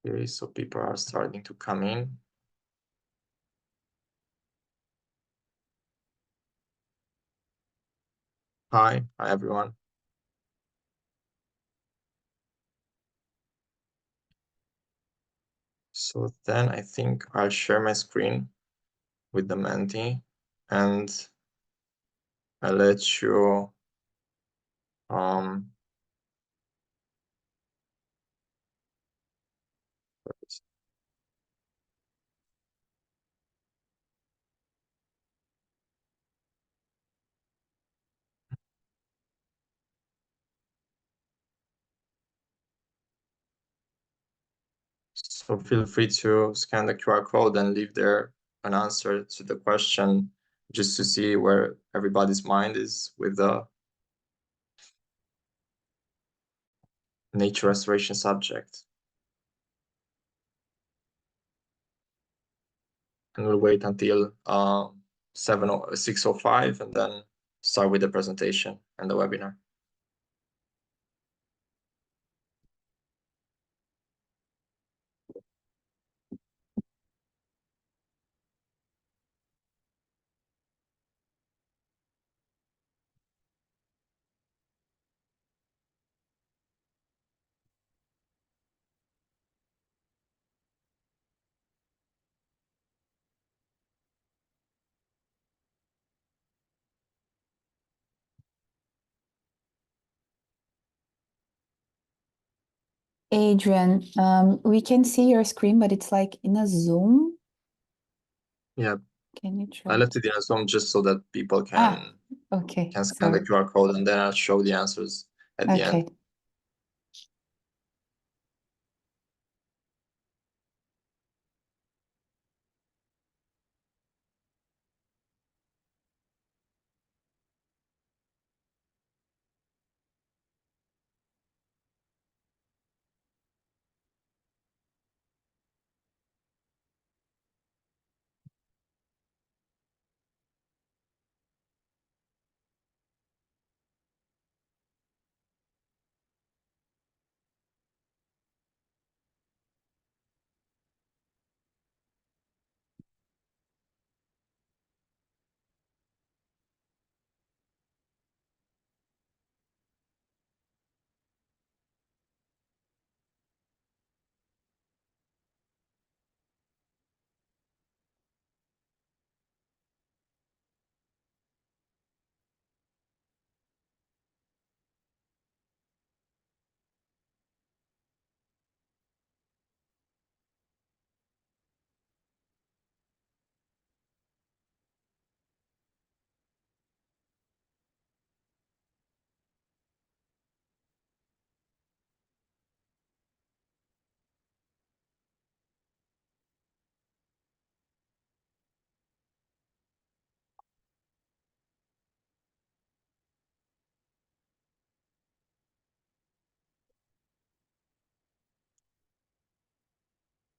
Okay, so people are starting to come in. Hi everyone. So then I think I'll share my screen with the Menti and I'll let you so feel free to scan the QR code and leave there an answer to the question just to see where everybody's mind is with the nature restoration subject. And we'll wait until 6:05 and then start with the presentation and the webinar. Adrian, we can see your screen, but it's like in a Zoom. Yeah. Can you try? I left it in a Zoom just so that people can scan the QR code and then I'll show the answers at the end.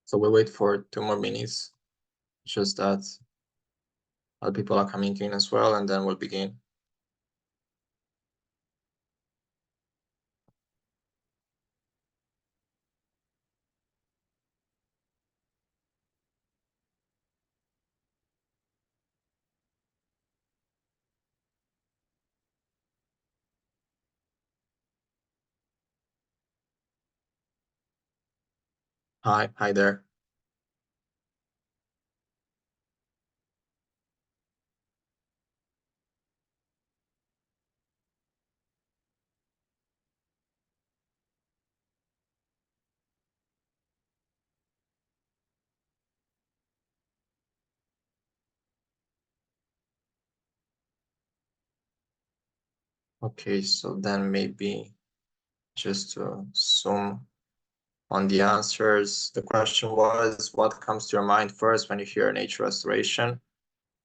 So we'll wait for 2 more minutes, just that other people are coming in as well, and then we'll begin. Hi there. Okay, so then maybe just to zoom on the answers. The question was, what comes to your mind first when you hear nature restoration?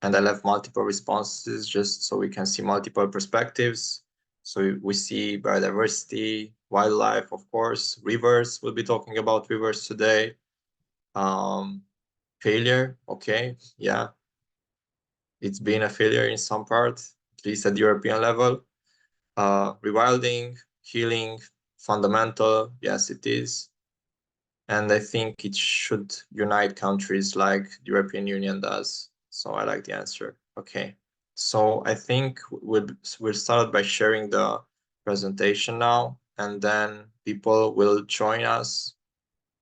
And I left multiple responses just so we can see multiple perspectives. So we see biodiversity, wildlife, of course, rivers. We'll be talking about rivers today. Failure, okay, yeah. It's been a failure in some part, at least at the European level. Rewilding, healing, fundamental, yes, it is. And I think it should unite countries like the European Union does. So I like the answer. Okay. So I think we'll start by sharing the presentation now, and then people will join us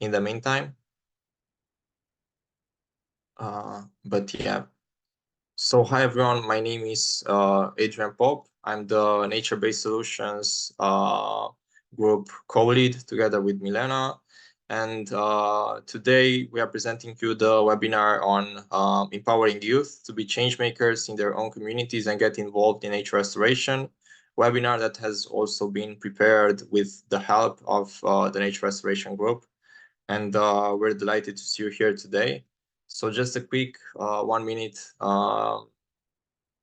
in the meantime. But yeah. So hi everyone, my name is Adrian Pope. I'm the Nature-Based Solutions group co-lead together with Milena. And today we are presenting you the webinar on empowering youth to be change makers in their own communities and get involved in nature restoration. Webinar that has also been prepared with the help of the Nature Restoration Group. And we're delighted to see you here today. So just a quick 1 minute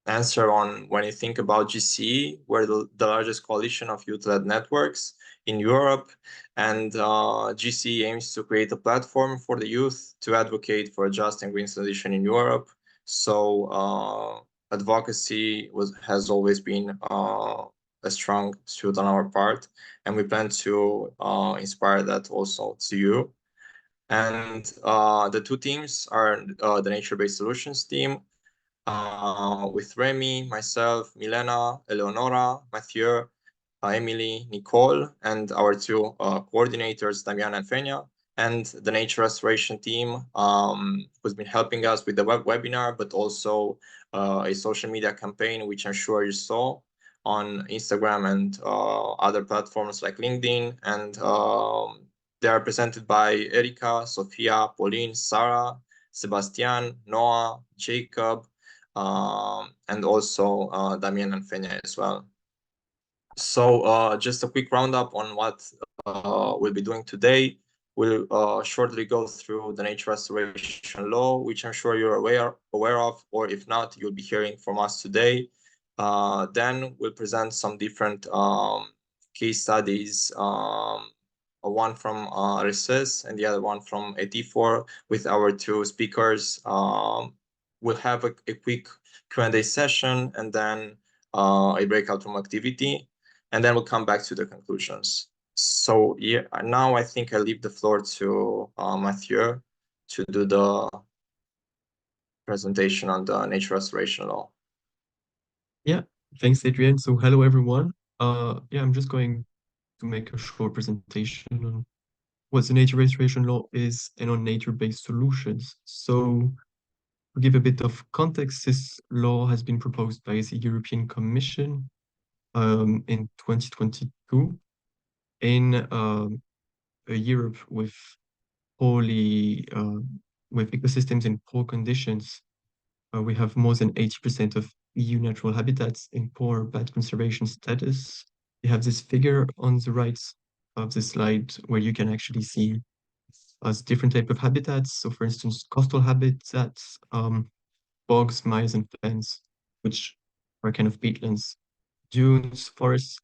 answer on when you think about GCE, we're the largest coalition of youth-led networks in Europe, and GCE aims to create a platform for the youth to advocate for a just and green transition in Europe. So advocacy has always been a strong suit on our part, and we plan to inspire that also to you. And the two teams are the Nature-Based Solutions team, with Remy, myself, Milena, Eleonora, Mathieu, Emily, Nicole, and our two coordinators, Damiana and Fenia, and the Nature Restoration team, who's been helping us with the webinar, but also a social media campaign, which I'm sure you saw on Instagram and other platforms like LinkedIn. And they are presented by Erika, Sofia, Pauline, Sarah, Sebastian, Noah, Jacob, and also Damien and Fenya as well. So just a quick roundup on what we'll be doing today. We'll shortly go through the nature restoration law, which I'm sure you're aware of, or if not, you'll be hearing from us today. Then we'll present some different case studies, one from RSS and the other one from Etifor with our two speakers. We'll have a quick Q&A session and then a breakout room activity, and then we'll come back to the conclusions. So yeah, now I think I leave the floor to Mathieu to do the presentation on the nature restoration law. Yeah, thanks, Adrian. So hello, everyone. Yeah, I'm just going to make a short presentation on what the nature restoration law is and on nature-based solutions. So to give a bit of context, this law has been proposed by the European Commission in 2022 in a Europe with poorly with ecosystems in poor conditions. We have more than 80% of EU natural habitats in poor bad conservation status. You have this figure on the right of the slide where you can actually see different type of habitats. So for instance, coastal habitats, bogs, miles, and fens, which are kind of peatlands, dunes, forests,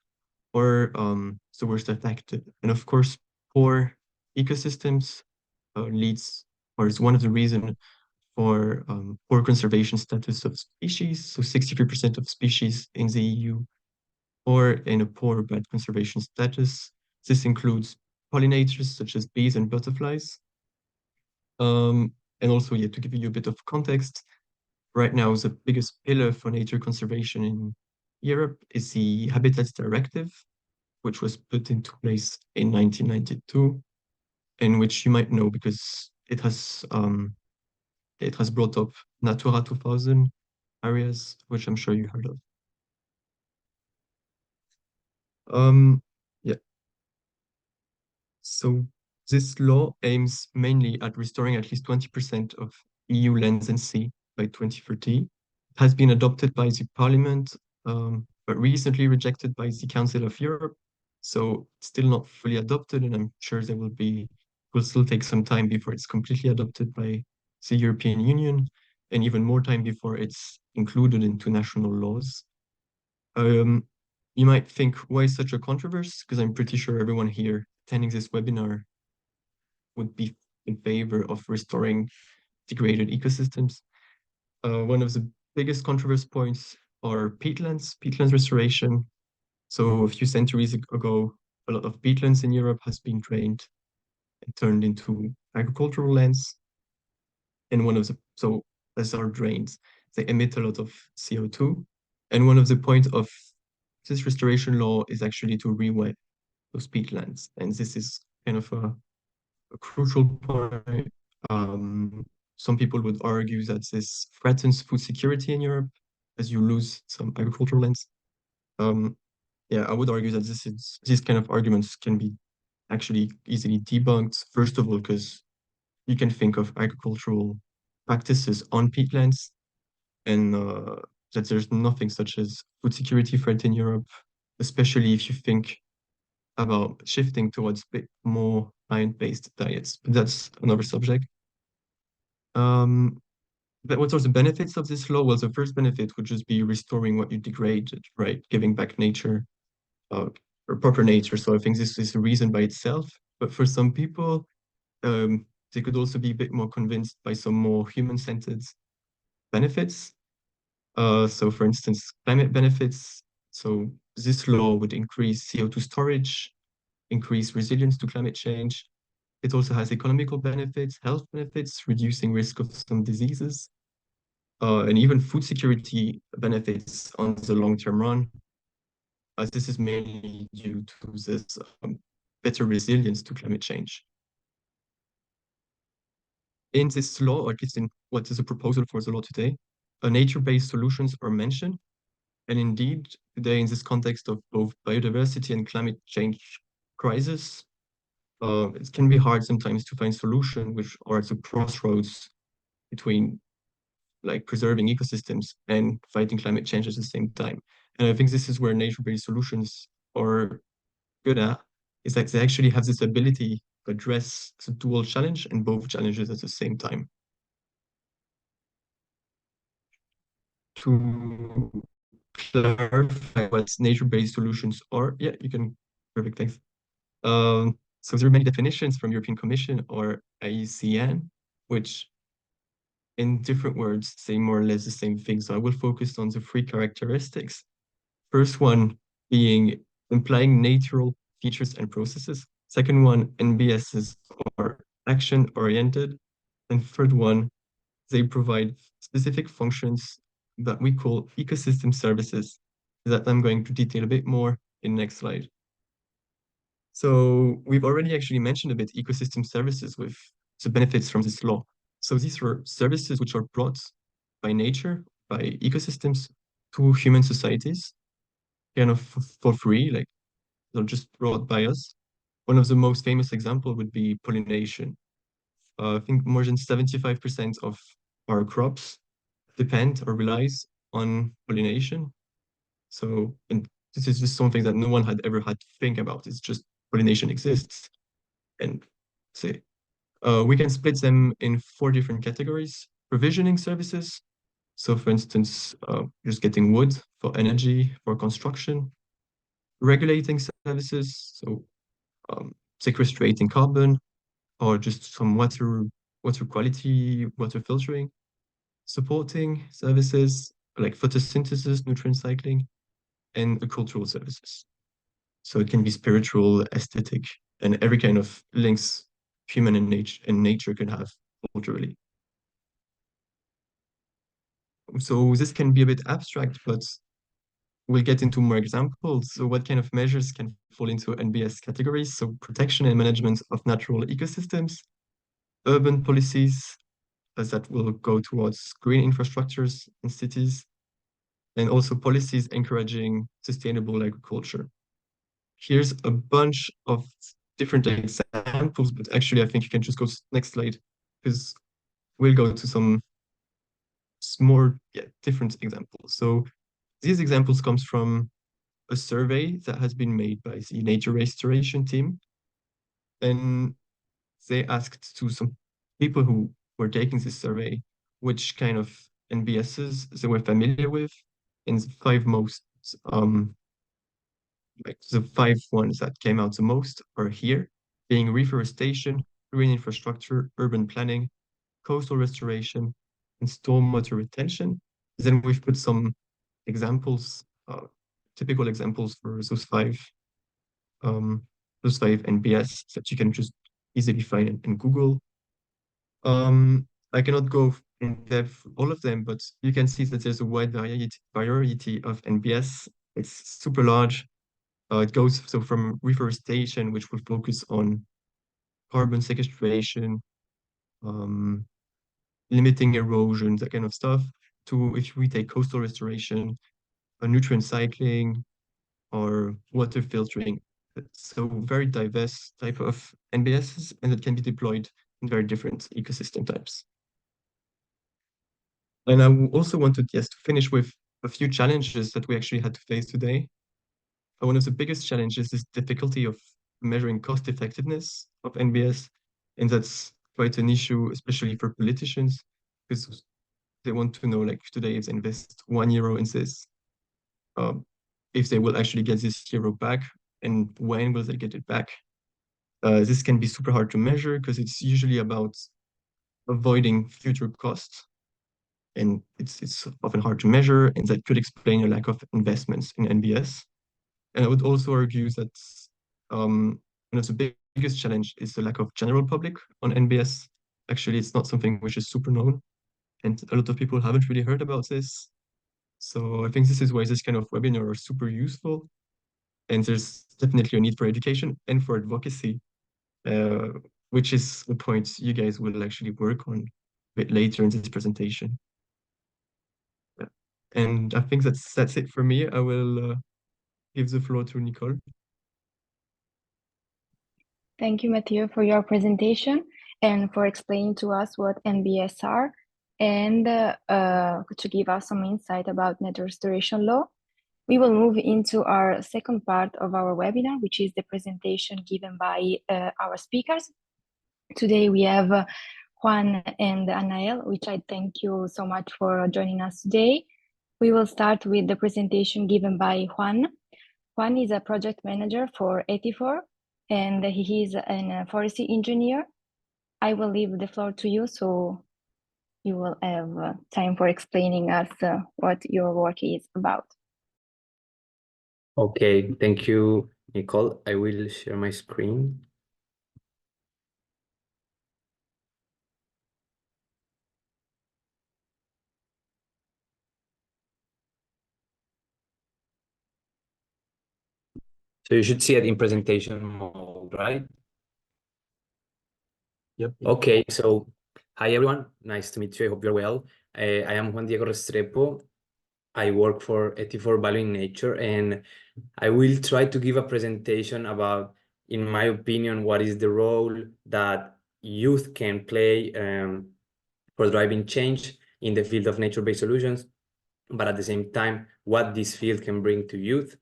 or the worst affected. And of course, poor ecosystems leads or is one of the reasons for poor conservation status of species. So 63% of species in the EU or in a poor bad conservation status. This includes pollinators such as bees and butterflies. And also, yeah, to give you a bit of context, right now the biggest pillar for nature conservation in Europe is the Habitats Directive, which was put into place in 1992, and which you might know because it has brought up Natura 2000 areas, which I'm sure you heard of. Yeah. So this law aims mainly at restoring at least 20% of EU lands and sea by 2030. It has been adopted by the Parliament, but recently rejected by the Council of Europe. So still not fully adopted, and I'm sure will still take some time before it's completely adopted by the European Union, and even more time before it's included into national laws. You might think, why such a controversy? Because I'm pretty sure everyone here attending this webinar would be in favor of restoring degraded ecosystems. One of the biggest controversy points are peatlands restoration. So a few centuries ago, a lot of peatlands in Europe has been drained and turned into agricultural lands. And so as our drains, they emit a lot of CO2. And one of the point of this restoration law is actually to rewet those peatlands. And this is kind of a crucial point. Some people would argue that this threatens food security in Europe as you lose some agricultural lands. Yeah, I would argue that these kind of arguments can be actually easily debunked. First of all, because you can think of agricultural practices on peatlands, and that there's nothing such as food security threat in Europe, especially if you think about shifting towards a bit more plant-based diets. But that's another subject. But what are the benefits of this law? Well, the first benefit would just be restoring what you degraded, right? Giving back nature, uh, or proper nature. So I think this is a reason by itself. But for some people, they could also be a bit more convinced by some more human-centered benefits. So for instance, climate benefits. So this law would increase CO2 storage, increase resilience to climate change. It also has economical benefits, health benefits, reducing risk of some diseases, and even food security benefits on the long-term run, as this is mainly due to this better resilience to climate change. In this law, or at least in what is a proposal for the law today, nature-based solutions are mentioned. And indeed, today, in this context of both biodiversity and climate change crisis, it can be hard sometimes to find solutions which are at the crossroads between like preserving ecosystems and fighting climate change at the same time. And I think this is where nature-based solutions are good at, is that they actually have this ability to address the dual challenge and both challenges at the same time. To clarify what nature-based solutions are, yeah, you can, perfect, thanks. So there are many definitions from European Commission or IUCN, which in different words say more or less the same thing. So I will focus on the three characteristics. First one being implying natural features and processes. Second one, NBSs are action-oriented. And third one, they provide specific functions that we call ecosystem services that I'm going to detail a bit more in the next slide. So we've already actually mentioned a bit ecosystem services with the benefits from this law. So these are services which are brought by nature, by ecosystems to human societies, kind of for free, like they're just brought by us. One of the most famous example would be pollination. I think more than 75% of our crops depend or relies on pollination. So, and this is just something that no one had ever had to think about. It's just pollination exists. And say, we can split them in four different categories. Provisioning services. So for instance, just getting wood for energy, for construction. Regulating services, so sequestrating carbon, or just some water quality, water filtering. Supporting services like photosynthesis, nutrient cycling, and cultural services. So it can be spiritual, aesthetic, and every kind of links human and nature can have culturally. So this can be a bit abstract, but we'll get into more examples. So what kind of measures can fall into NBS categories? So protection and management of natural ecosystems, urban policies that will go towards green infrastructures in cities, and also policies encouraging sustainable agriculture. Here's a bunch of different examples, but actually I think you can just go to the next slide because we'll go to some more different examples. So these examples comes from a survey that has been made by the nature restoration team. And they asked to some people who were taking this survey which kind of NBSs they were familiar with, and the five most like the five ones that came out the most are here, being reforestation, green infrastructure, urban planning, coastal restoration, and stormwater retention. Then we've put some examples, typical examples for those five NBS that you can just easily find in Google. I cannot go in depth all of them, but you can see that there's a wide variety of NBS. It's super large. It goes from reforestation, which will focus on carbon sequestration, limiting erosion, that kind of stuff, to if we take coastal restoration, nutrient cycling, or water filtering. So very diverse type of NBSs, and it can be deployed in very different ecosystem types. And I also wanted just to finish with a few challenges that we actually had to face today. One of the biggest challenges is difficulty of measuring cost effectiveness of NBS, and that's quite an issue, especially for politicians, because they want to know, like today, if they invest €1 in this, if they will actually get this euro back, and when will they get it back? This can be super hard to measure because it's usually about avoiding future costs, and it's often hard to measure, and that could explain a lack of investments in NBS. And I would also argue that one of the biggest challenge is the lack of general public on NBS. Actually, it's not something which is super known, and a lot of people haven't really heard about this. So I think this is why this kind of webinar are super useful. And there's definitely a need for education and for advocacy, which is the point you guys will actually work on a bit later in this presentation. Yeah. And I think that's it for me. I will give the floor to Nicole. Thank you, Mathieu, for your presentation and for explaining to us what NBS are and to give us some insight about net restoration law. We will move into our second part of our webinar, which is the presentation given by our speakers. Today we have Juan and Anaëlle, which I thank you so much for joining us today. We will start with the presentation given by Juan. Juan is a project manager for Etifor, and he is a forestry engineer. I will leave the floor to you, so you will have time for explaining us what your work is about. Okay, thank you, Nicole. I will share my screen. So you should see it in presentation mode, right? Yep. Okay, so hi everyone, nice to meet you. I hope you're well. I am Juan Diego Restrepo. I work for Etifor Valuing Nature, and I will try to give a presentation about, in my opinion, what is the role that youth can play for driving change in the field of nature-based solutions, but at the same time, what this field can bring to youth.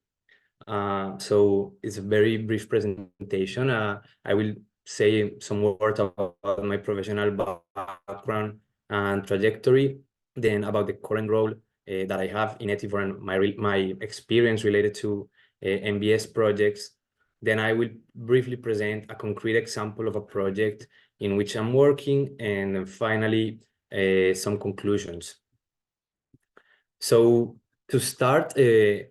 So it's a very brief presentation. I will say some words about my professional background and trajectory, then about the current role that I have in Etifor and my experience related to NBS projects. Then I will briefly present a concrete example of a project in which I'm working, and then finally some conclusions. So to start, I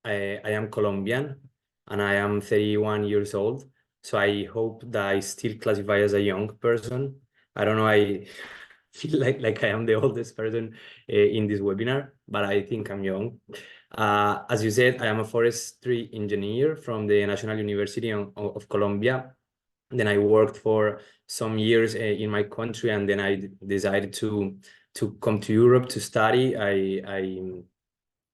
am Colombian and I am 31 years old. So I hope that I still classify as a young person. I don't know, I feel like I am the oldest person in this webinar, but I think I'm young. As you said, I am a forestry engineer from the National University of Colombia. Then I worked for some years in my country, and then I decided to come to Europe to study. I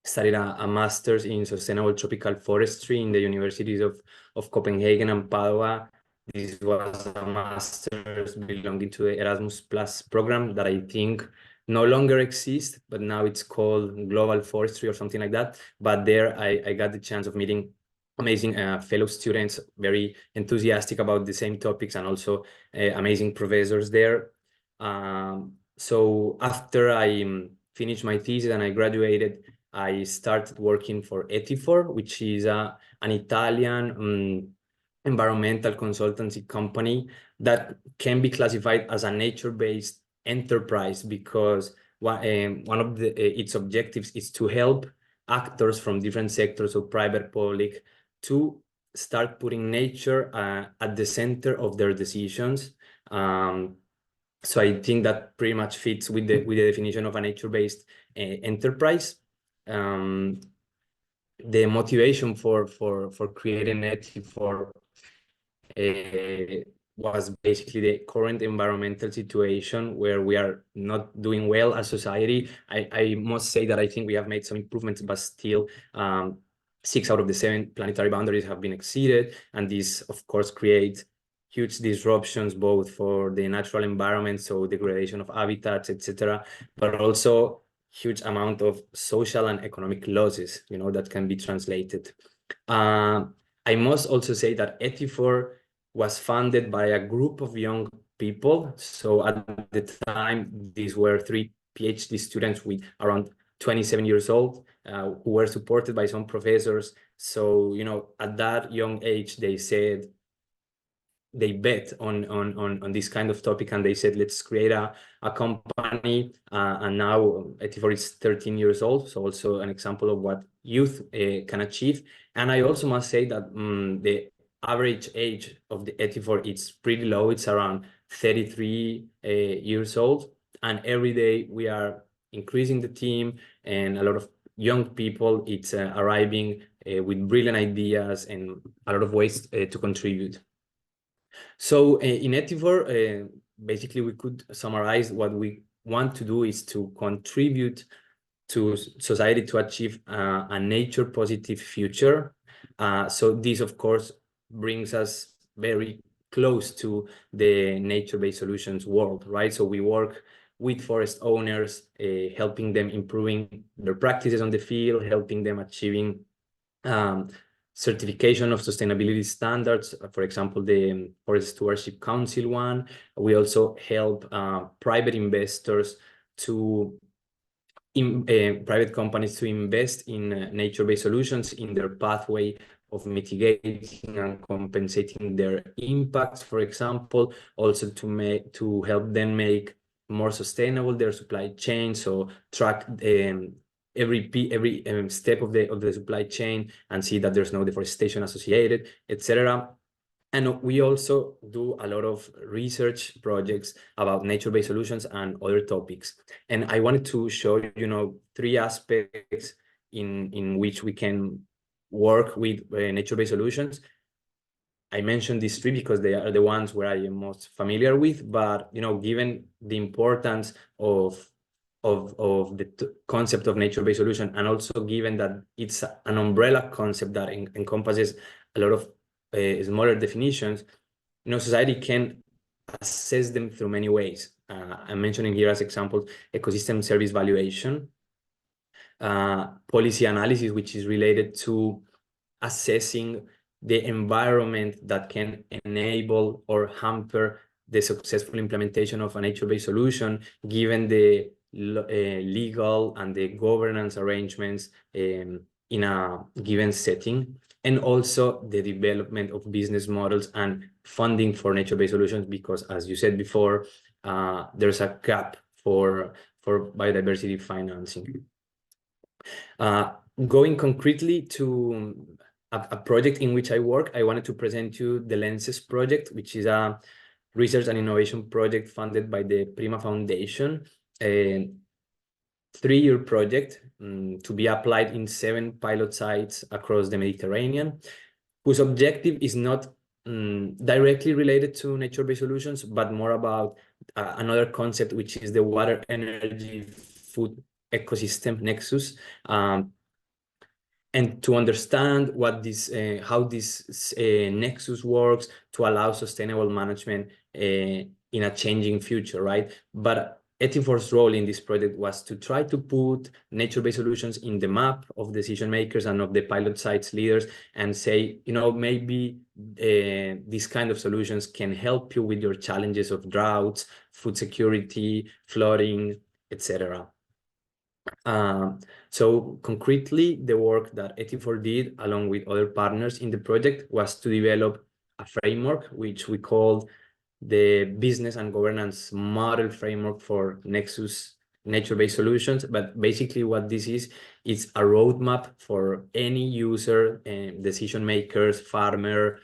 studied a master's in sustainable tropical forestry in the universities of Copenhagen and Padua. This was a master's belonging to the Erasmus Plus program that I think no longer exists, but now it's called Global Forestry or something like that. But there I got the chance of meeting amazing fellow students, very enthusiastic about the same topics, and also amazing professors there. So after I finished my thesis and I graduated, I started working for Etifor, which is an Italian environmental consultancy company that can be classified as a nature-based enterprise, because one of its objectives is to help actors from different sectors, so private, public, to start putting nature at the center of their decisions. So I think that pretty much fits with the definition of a nature-based enterprise. The motivation for creating Etifor was basically the current environmental situation where we are not doing well as society. I must say that I think we have made some improvements, but still 6 out of the 7 planetary boundaries have been exceeded. And this, of course, creates huge disruptions, both for the natural environment, so degradation of habitats, etc., but also huge amount of social and economic losses, that can be translated. I must also say that Etifor was funded by a group of young people. So at the time, these were 3 PhD students with around 27 years old, who were supported by some professors. So, at that young age, they said, they bet on this kind of topic, and they said, let's create a company. And now Etifor is 13 years old, so also an example of what youth can achieve. And I also must say that the average age of the Etifor is pretty low. It's around 33 years old, and every day we are increasing the team, and a lot of young people it's arriving with brilliant ideas and a lot of ways to contribute. So in Etifor, basically we could summarize what we want to do is to contribute to society to achieve a nature positive future. So this, of course, brings us very close to the nature-based solutions world, right? So we work with forest owners, helping them improving their practices on the field, helping them achieving certification of sustainability standards, for example, the Forest Stewardship Council one. We also help private investors to private companies to invest in nature-based solutions in their pathway of mitigating and compensating their impacts, for example, also to help them make more sustainable their supply chain, so track every step of the supply chain and see that there's no deforestation associated, etc. And we also do a lot of research projects about nature-based solutions and other topics. And I wanted to show you, 3 aspects in which we can work with nature-based solutions. I mentioned these 3 because they are the ones where I am most familiar with, but given the importance of the concept of nature-based solution, and also given that it's an umbrella concept that encompasses a lot of smaller definitions, society can assess them through many ways. I'm mentioning here as examples ecosystem service valuation, policy analysis, which is related to assessing the environment that can enable or hamper the successful implementation of a nature-based solution, given the legal and the governance arrangements in a given setting, and also the development of business models and funding for nature-based solutions, because as you said before, there's a gap for biodiversity financing. Going concretely to a project in which I work, I wanted to present you the Lenses project, which is a research and innovation project funded by the Prima Foundation, a 3-year project to be applied in 7 pilot sites across the Mediterranean, whose objective is not directly related to nature-based solutions, but more about another concept, which is the water, energy, food ecosystem nexus. And to understand what this, how this nexus works to allow sustainable management in a changing future, right? But Etifor's role in this project was to try to put nature-based solutions in the map of decision makers and of the pilot sites leaders, and say, maybe these kind of solutions can help you with your challenges of droughts, food security, flooding, etc. So concretely, the work that Etifor did along with other partners in the project was to develop a framework, which we called the Business and Governance Model Framework for Nexus nature-based solutions, but basically what this is, it's a roadmap for any user, decision makers, farmer,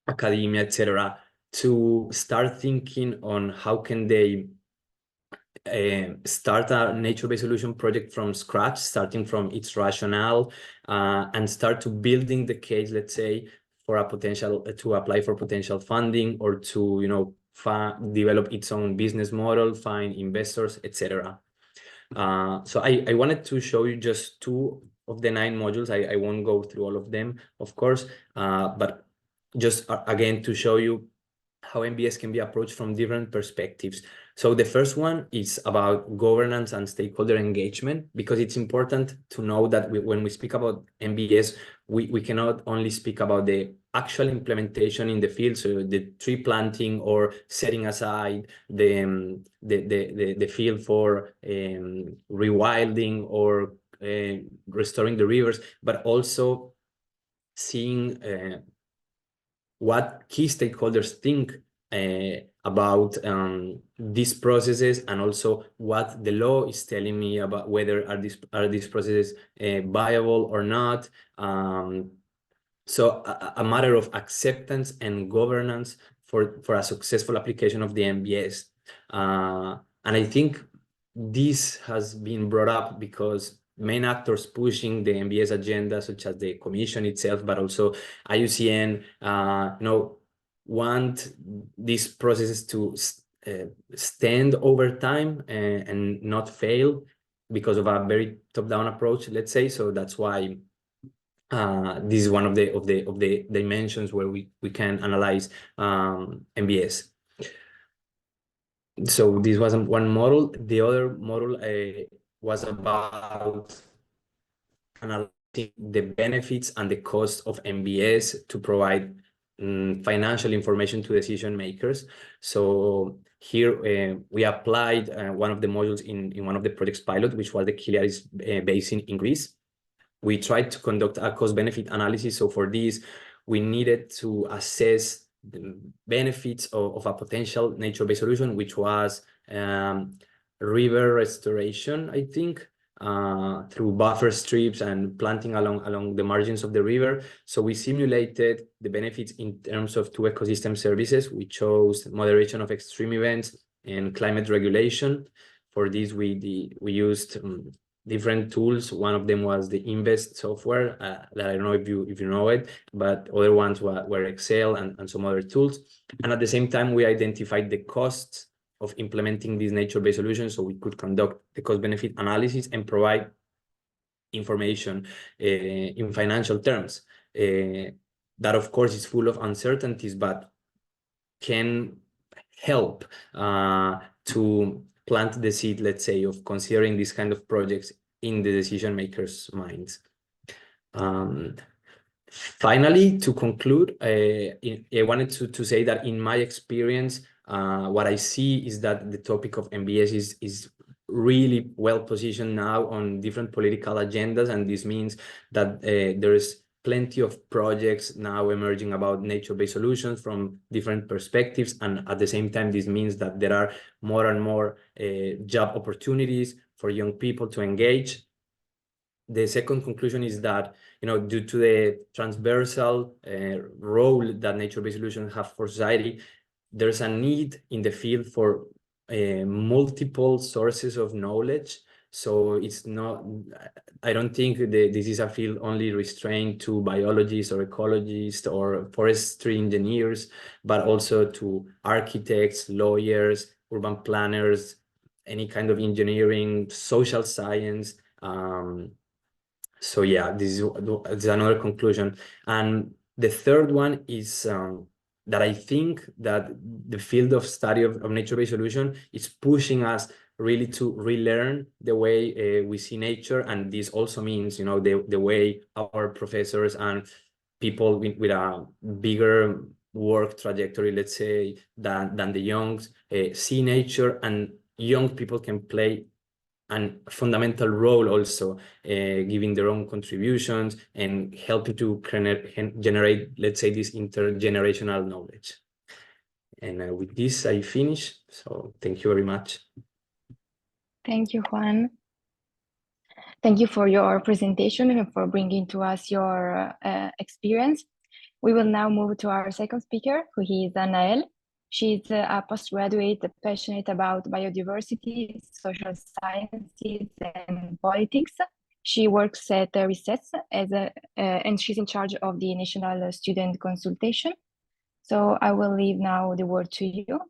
academia, etc., to start thinking on how can they start a nature-based solution project from scratch, starting from its rationale, and start to building the case, let's say, for a potential to apply for potential funding, or to, you know, develop its own business model, find investors, etc. So I wanted to show you just 2 of the 9 modules. I won't go through all of them, of course, but just again to show you how MBS can be approached from different perspectives. So the first one is about governance and stakeholder engagement, because it's important to know that when we speak about MBS, we cannot only speak about the actual implementation in the field, so the tree planting or setting aside the field for rewilding or restoring the rivers, but also seeing what key stakeholders think about these processes, and also what the law is telling me about whether are these processes viable or not. So a matter of acceptance and governance for a successful application of the MBS. And I think this has been brought up because main actors pushing the MBS agenda, such as the Commission itself, but also IUCN, you know, want these processes to stand over time and not fail because of a very top-down approach, let's say. So that's why this is one of the dimensions where we can analyze MBS. So this was one model. The other model was about analyzing the benefits and the cost of MBS to provide financial information to decision makers. So here we applied one of the modules in one of the projects pilot, which was the Kiliaris Basin in Greece. We tried to conduct a cost-benefit analysis. So for this, we needed to assess the benefits of a potential nature-based solution, which was river restoration, I think, through buffer strips and planting along the margins of the river. So we simulated the benefits in terms of 2 ecosystem services. We chose moderation of extreme events and climate regulation. For this, we used different tools. One of them was the Invest software that I don't know if you know it, but other ones were Excel and some other tools. And at the same time, we identified the costs of implementing these nature-based solutions, so we could conduct the cost-benefit analysis and provide information in financial terms. That, of course, is full of uncertainties, but can help to plant the seed, let's say, of considering these kind of projects in the decision makers' minds. Finally, to conclude, I wanted to say that in my experience, what I see is that the topic of MBS is really well positioned now on different political agendas, and this means that there is plenty of projects now emerging about nature-based solutions from different perspectives, and at the same time, this means that there are more and more job opportunities for young people to engage. The second conclusion is that, you know, due to the transversal role that nature-based solutions have for society, there's a need in the field for multiple sources of knowledge. So it's not, I don't think this is a field only restrained to biologists or ecologists or forestry engineers, but also to architects, lawyers, urban planners, any kind of engineering, social science. So yeah, this is another conclusion. And the third one is that I think that the field of study of nature-based solution is pushing us really to relearn the way we see nature. And this also means, you know, the way our professors and people with a bigger work trajectory, let's say, than the youngs see nature, and young people can play a fundamental role also, giving their own contributions and helping to generate, let's say, this intergenerational knowledge. And with this, I finish. So thank you very much. Thank you, Juan. Thank you for your presentation and for bringing to us your experience. We will now move to our second speaker, who is Anaëlle. She's a postgraduate passionate about biodiversity, social sciences, and politics. She works at Recess and she's in charge of the National Student Consultation. So I will leave now the word to you.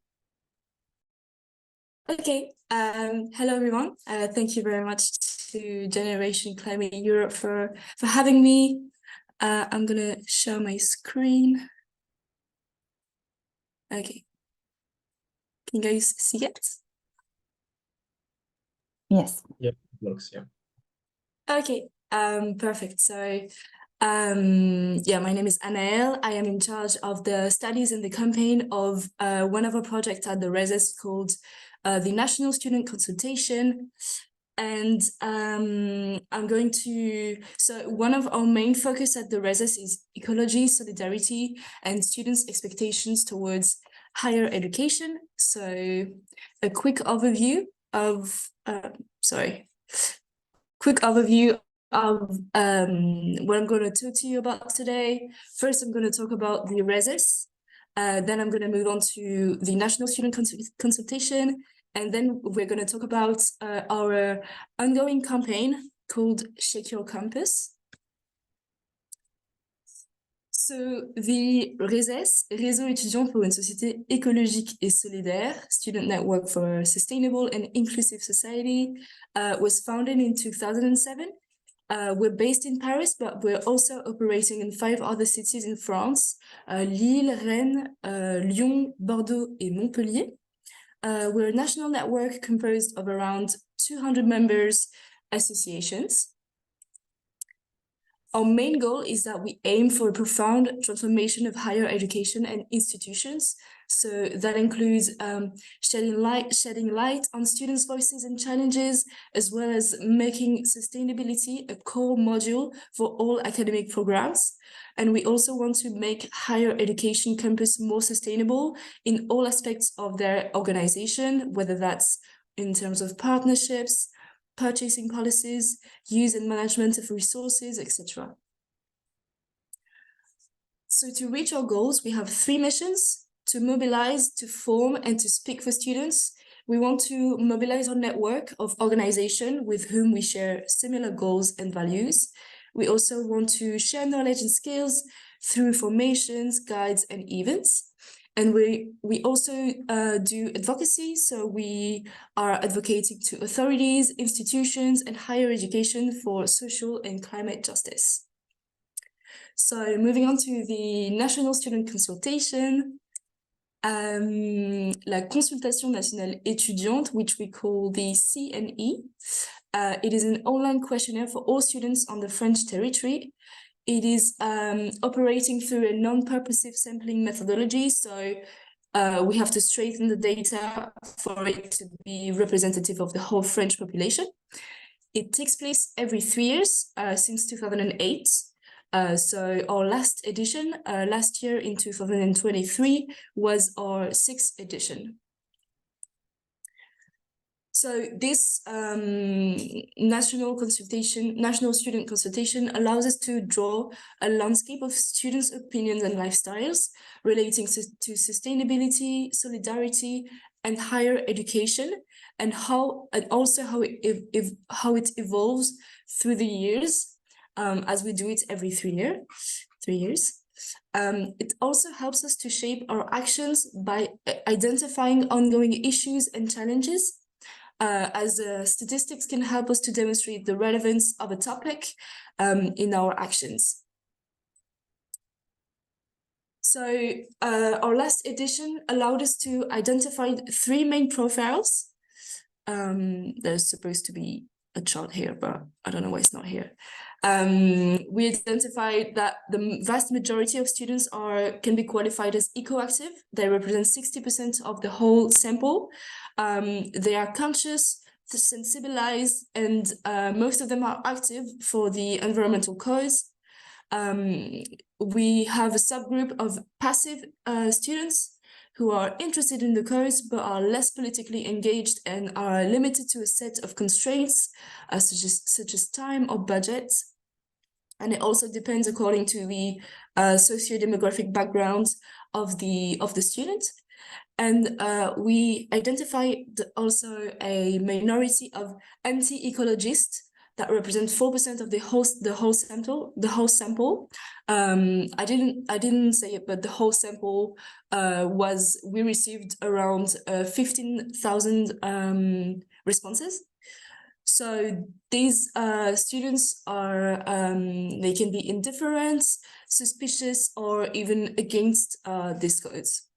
Okay, hello everyone. Thank you very much to Generation Climate Europe for having me. I'm gonna share my screen. Okay, can you guys see it? Yes. Yeah, it looks, yeah. Okay, perfect. So, yeah, my name is Anaëlle. I am in charge of the studies and the campaign of one of our projects at the RESES called the National Student Consultation. And I'm going to, so one of our main focus at the RESES is ecology, solidarity, and students' expectations towards higher education. So a quick overview of, quick overview of what I'm going to talk to you about today. First, I'm going to talk about the RESES. Then I'm going to move on to the National Student Consultation. And then we're going to talk about our ongoing campaign called Shake Your Campus. So the RESES, Réseau étudiant pour une société écologique et solidaire, Student Network for a Sustainable and Inclusive Society, was founded in 2007. We're based in Paris, but we're also operating in 5 other cities in France, Lille, Rennes, Lyon, Bordeaux, et Montpellier. We're a national network composed of around 200 members associations. Our main goal is that we aim for a profound transformation of higher education and institutions. So that includes shedding light on students' voices and challenges, as well as making sustainability a core module for all academic programs. And we also want to make higher education campus more sustainable in all aspects of their organization, whether that's in terms of partnerships, purchasing policies, use and management of resources, etc. So to reach our goals, we have 3 missions: to mobilize, to form, and to speak for students. We want to mobilize our network of organizations with whom we share similar goals and values. We also want to share knowledge and skills through formations, guides, and events. And we also do advocacy, so we are advocating to authorities, institutions, and higher education for social and climate justice. So moving on to the National Student Consultation, la Consultation Nationale Étudiante, which we call the CNE. It is an online questionnaire for all students on the French territory. It is operating through a non-purposive sampling methodology, so we have to straighten the data for it to be representative of the whole French population. It takes place every 3 years since 2008. So our last edition, last year in 2023, was our 6th edition. So this national student consultation allows us to draw a landscape of students' opinions and lifestyles relating to sustainability, solidarity, and higher education, and also how it evolves through the years, as we do it every 3 years. It also helps us to shape our actions by identifying ongoing issues and challenges, as statistics can help us to demonstrate the relevance of a topic in our actions. So our last edition allowed us to identify 3 main profiles. There's supposed to be a chart here, but I don't know why it's not here. We identified that the vast majority of students can be qualified as ecoactive. They represent 60% of the whole sample. They are conscious, sensibilized, and most of them are active for the environmental cause. We have a subgroup of passive students. who are interested in the cause but are less politically engaged and are limited to a set of constraints such as time or budget. And it also depends according to the socio-demographic background of the student. And we identified also a minority of anti-ecologists that represent 4% of the whole sample. I didn't say it, but the whole sample we received around 15,000 responses. So these students are they can be indifferent, suspicious, or even against these codes.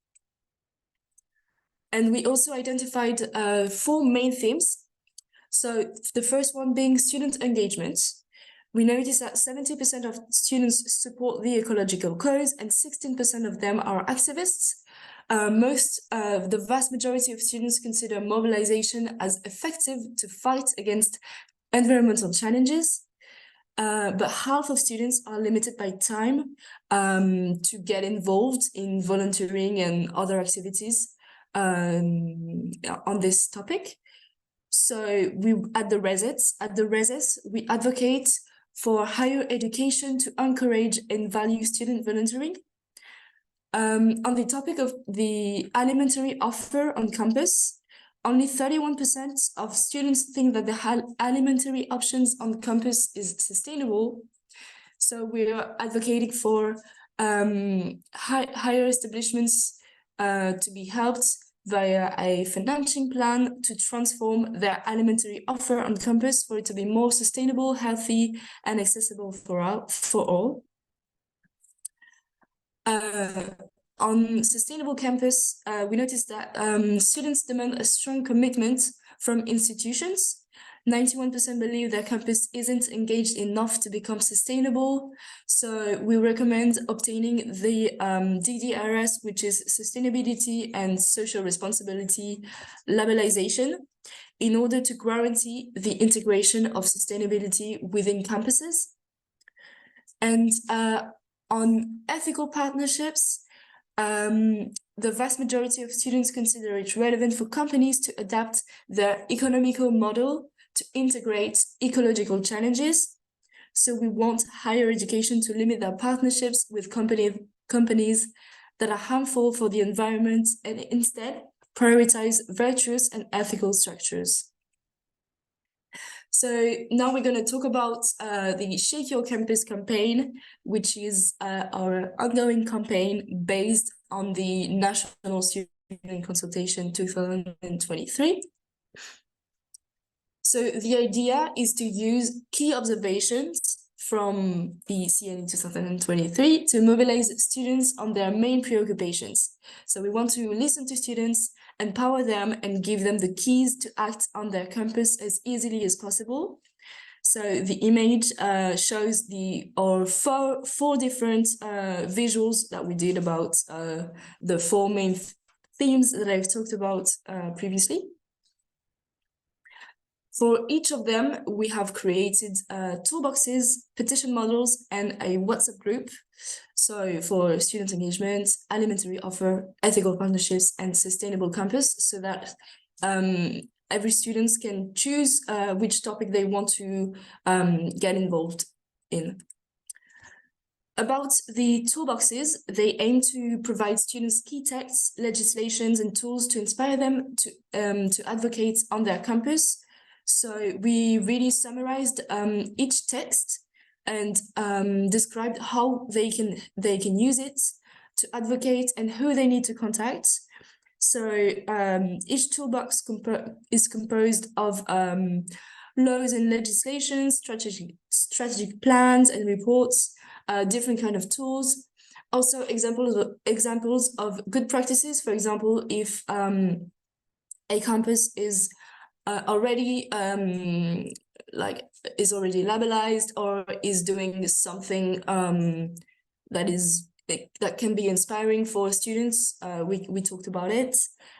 And we also identified 4 main themes. So the first one being student engagement. We noticed that 70% of students support the ecological cause and 16% of them are activists. The vast majority of students consider mobilization as effective to fight against environmental challenges. But half of students are limited by time to get involved in volunteering and other activities on this topic. So we at the RESES, we advocate for higher education to encourage and value student volunteering. On the topic of the alimentary offer on campus, only 31% of students think that the alimentary options on campus is sustainable. So we're advocating for higher establishments to be helped via a financing plan to transform their alimentary offer on campus for it to be more sustainable, healthy, and accessible for all. On sustainable campus, we noticed that students demand a strong commitment from institutions. 91% believe their campus isn't engaged enough to become sustainable. So we recommend obtaining the DDRS, which is Sustainability and Social Responsibility labelization, in order to guarantee the integration of sustainability within campuses. And on ethical partnerships, the vast majority of students consider it relevant for companies to adapt their economical model to integrate ecological challenges. So we want higher education to limit their partnerships with companies that are harmful for the environment and instead prioritize virtuous and ethical structures. So now we're going to talk about the Shake Your Campus campaign, which is our ongoing campaign based on the National Student Consultation 2023. So the idea is to use key observations from the CNE 2023 to mobilize students on their main preoccupations. So we want to listen to students, empower them, and give them the keys to act on their campus as easily as possible. So the image shows four different visuals that we did about the 4 main themes that I've talked about previously. For each of them, we have created toolboxes, petition models, and a WhatsApp group. So for student engagement, alimentary offer, ethical partnerships, and sustainable campus, so that every student can choose which topic they want to get involved in. About the toolboxes, they aim to provide students key texts, legislations, and tools to inspire them to advocate on their campus. So we really summarized each text and described how they can use it to advocate and who they need to contact. So each toolbox is composed of laws and legislations, strategic plans and reports, different kind of tools. Also examples of good practices. For example, if a campus is already labelized or is doing something that can be inspiring for students, we talked about it.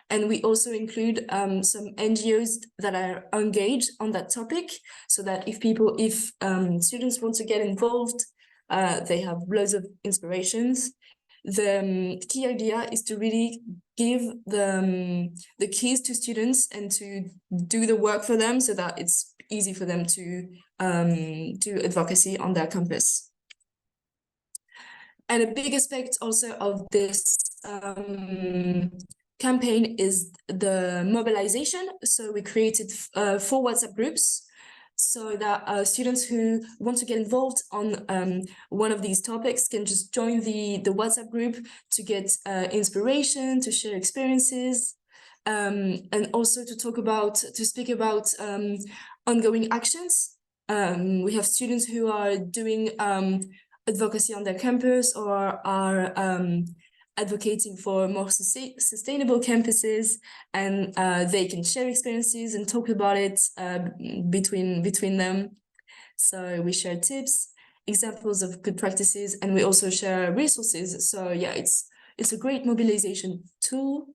And we also include some NGOs that are engaged on that topic, so that if students want to get involved, they have loads of inspirations. the key idea is to really give the keys to students and to do the work for them so that it's easy for them to do advocacy on their campus. And a big aspect also of this campaign is the mobilization. So we created 4 WhatsApp groups so that students who want to get involved on one of these topics can just join the WhatsApp group to get inspiration, to share experiences, and also to speak about ongoing actions. We have students who are doing advocacy on their campus or are advocating for more sustainable campuses, and they can share experiences and talk about it between them. So we share tips, examples of good practices, and we also share resources. So yeah, it's a great mobilization tool.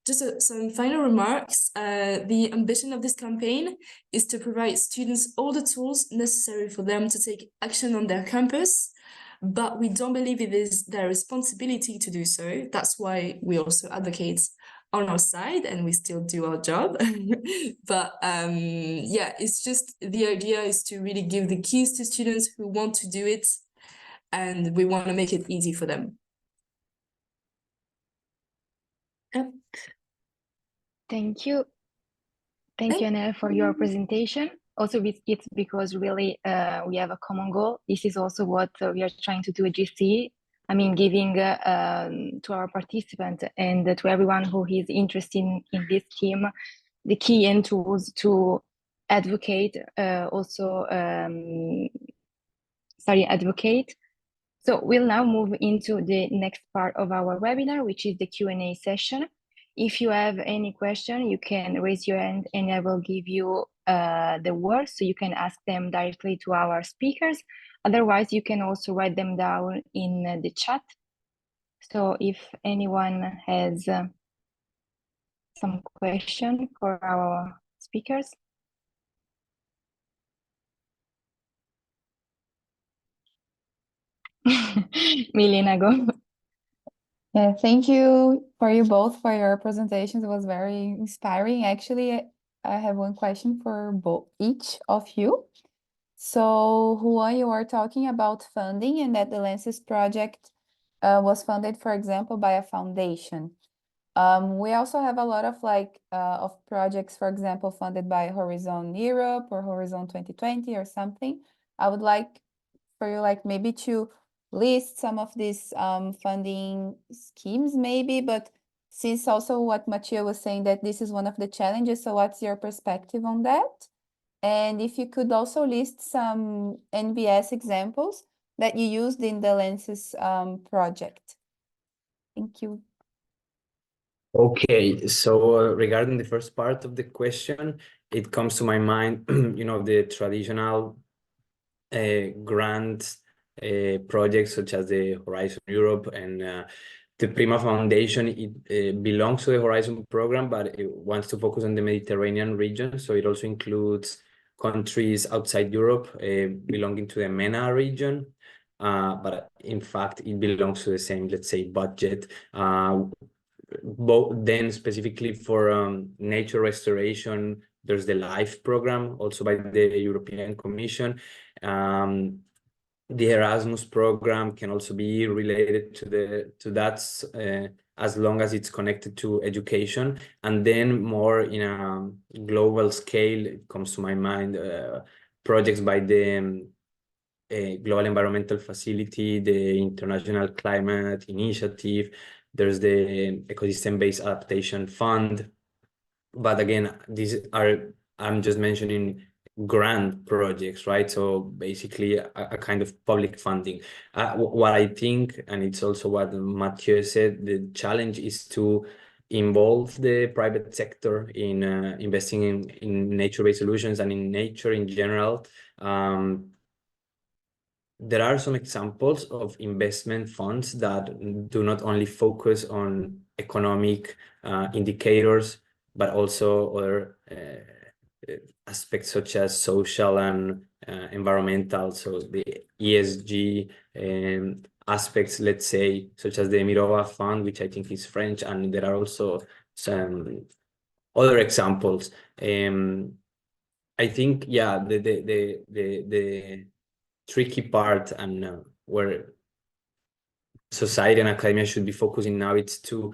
Just some final remarks. The ambition of this campaign is to provide students all the tools necessary for them to take action on their campus, but we don't believe it is their responsibility to do so. That's why we also advocate on our side, and we still do our job. But yeah, it's just the idea is to really give the keys to students who want to do it, and we want to make it easy for them. Yep. Thank you. Thank you, Anaëlle, for your presentation. Also, it's because really we have a common goal. This is also what we are trying to do at GC. I mean, giving to our participants and to everyone who is interested in this team, the key and tools to advocate, advocate. So we'll now move into the next part of our webinar, which is the Q&A session. If you have any question, you can raise your hand and I will give you the word so you can ask them directly to our speakers. Otherwise, you can also write them down in the chat. So if anyone has some question for our speakers. Milena, go. Yeah, thank you for you both for your presentations. It was very inspiring. Actually, I have one question for each of you. So, Juan, you were talking about funding and that the Lenses project was funded, for example, by a foundation. We also have a lot of of projects, for example, funded by Horizon Europe or Horizon 2020 or something. I would like for you maybe to list some of these funding schemes maybe, but since also what Mathieu was saying that this is one of the challenges, so what's your perspective on that? And if you could also list some NBS examples that you used in the Lenses project. Thank you. Okay, so regarding the first part of the question, it comes to my mind, the traditional grant projects such as the Horizon Europe and the Prima Foundation. It belongs to the Horizon program, but it wants to focus on the Mediterranean region. So it also includes countries outside Europe belonging to the MENA region. But in fact, it belongs to the same, let's say, budget. Then specifically for nature restoration, there's the LIFE program, also by the European Commission. The Erasmus program can also be related to that as long as it's connected to education. And then more in a global scale, it comes to my mind, projects by the Global Environmental Facility, the International Climate Initiative. There's the Ecosystem-Based Adaptation Fund. But again, I'm just mentioning grant projects, right? So basically a kind of public funding. What I think, and it's also what Mathieu said, the challenge is to involve the private sector in investing in nature-based solutions and in nature in general. There are some examples of investment funds that do not only focus on economic indicators, but also other aspects such as social and environmental, so the ESG aspects, let's say, such as the Mirova Fund, which I think is French, and there are also some other examples. I think, yeah, the tricky part and where society and academia should be focusing now, it's to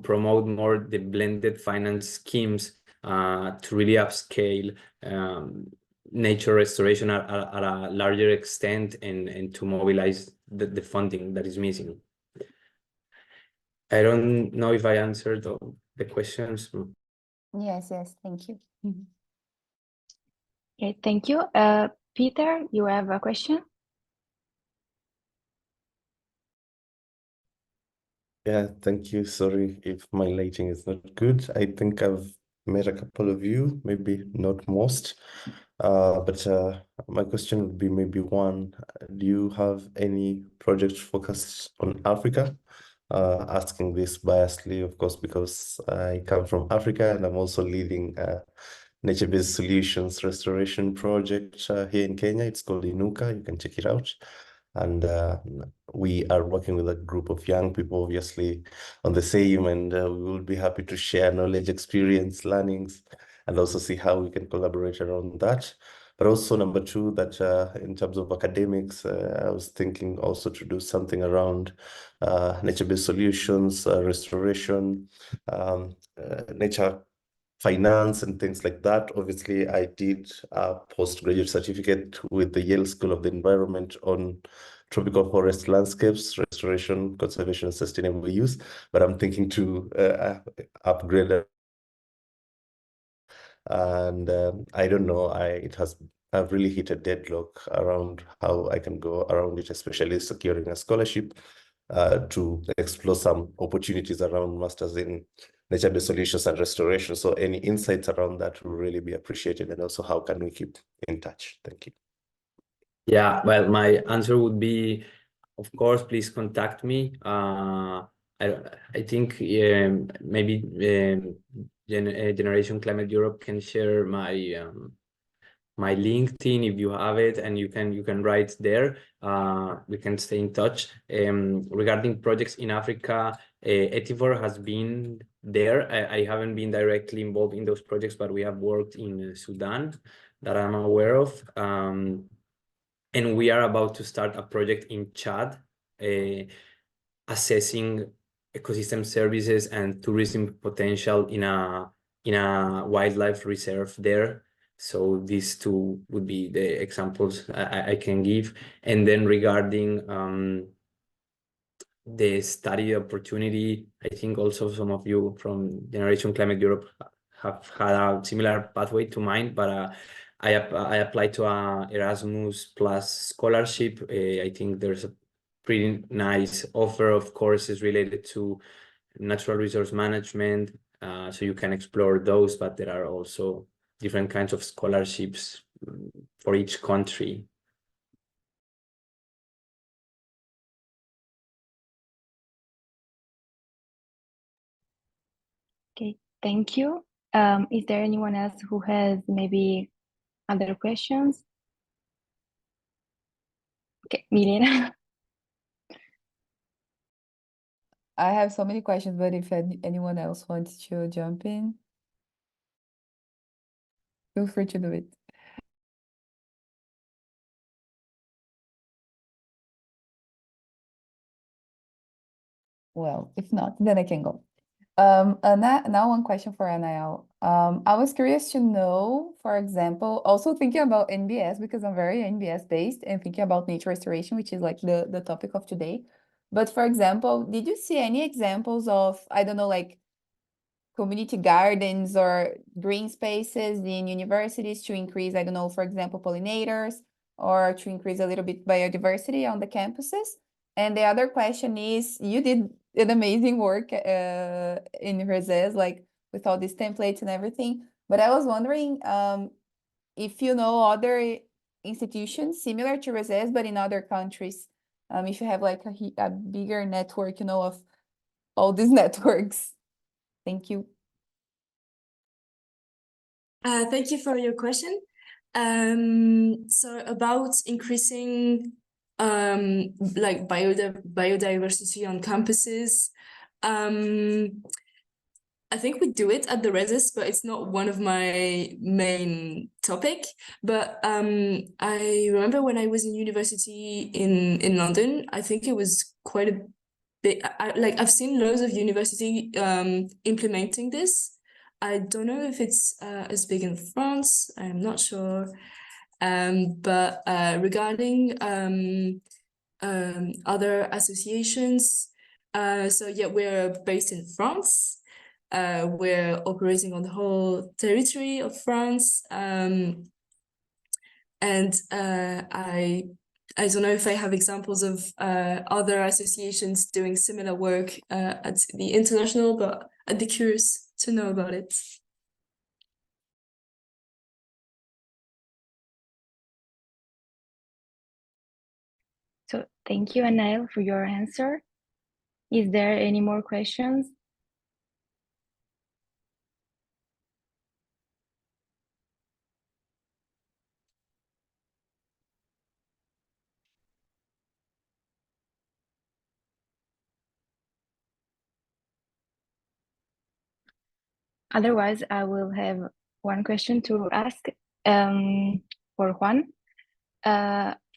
promote more the blended finance schemes to really upscale nature restoration at a larger extent and to mobilize the funding that is missing. I don't know if I answered the questions. Yes, thank you. Okay, thank you. Peter, you have a question? Yeah, thank you. Sorry if my lighting is not good. I think I've met a couple of you, maybe not most. But my question would be maybe one, do you have any projects focused on Africa? Asking this biasly, of course, because I come from Africa and I'm also leading a nature-based solutions restoration project here in Kenya. It's called Inuka. You can check it out. And we are working with a group of young people, obviously, on the same, and we will be happy to share knowledge, experience, learnings, and also see how we can collaborate around that. But also number two, that in terms of academics, I was thinking also to do something around nature-based solutions, restoration, nature finance and things like that. Obviously, I did a postgraduate certificate with the Yale School of the Environment on tropical forest landscapes, restoration, conservation, and sustainable use. But I'm thinking to upgrade it. And I don't know, I've really hit a deadlock around how I can go around it, especially securing a scholarship to explore some opportunities around masters in nature-based solutions and restoration. So any insights around that will really be appreciated. And also, how can we keep in touch? Thank you. Yeah, well, my answer would be, of course, please contact me. I think maybe Generation Climate Europe can share my my LinkedIn if you have it, and you can write there. We can stay in touch. Regarding projects in Africa, Etifor has been there. I haven't been directly involved in those projects, but we have worked in Sudan that I'm aware of. And we are about to start a project in Chad, assessing ecosystem services and tourism potential in a wildlife reserve there. So these two would be the examples I can give. And then regarding the study opportunity, I think also some of you from Generation Climate Europe have had a similar pathway to mine, but I applied to a Erasmus Plus scholarship. I think there's a pretty nice offer of courses related to natural resource management, so you can explore those, but there are also different kinds of scholarships for each country. Okay, thank you. Is there anyone else who has maybe other questions? Okay, Milena. I have so many questions, but if anyone else wants to jump in, feel free to do it. Well, if not, then I can go. Now one question for Anaëlle. I was curious to know, for example, also thinking about NBS, because I'm very NBS based and thinking about nature restoration, which is like the topic of today. But for example, did you see any examples of, I don't know, like community gardens or green spaces in universities to increase, I don't know, for example, pollinators, or to increase a little bit biodiversity on the campuses? And the other question is, you did an amazing work in Rosés, like with all these templates and everything. But I was wondering if you know other institutions similar to Rosés, but in other countries, if you have like a bigger network, you know, of all these networks. Thank you. Thank you for your question. So about increasing like biodiversity on campuses. I think we do it at the Resis, but it's not one of my main topic. But I remember when I was in university in London, I think it was quite a bit. I've seen loads of university implementing this. I don't know if it's as big in France. I'm not sure. But regarding other associations, so yeah, we're based in France. We're operating on the whole territory of France. And I don't know if I have examples of other associations doing similar work at the international, but I'd be curious to know about it. So thank you, Anaëlle, for your answer. Is there any more questions? Otherwise, I will have one question to ask for Juan.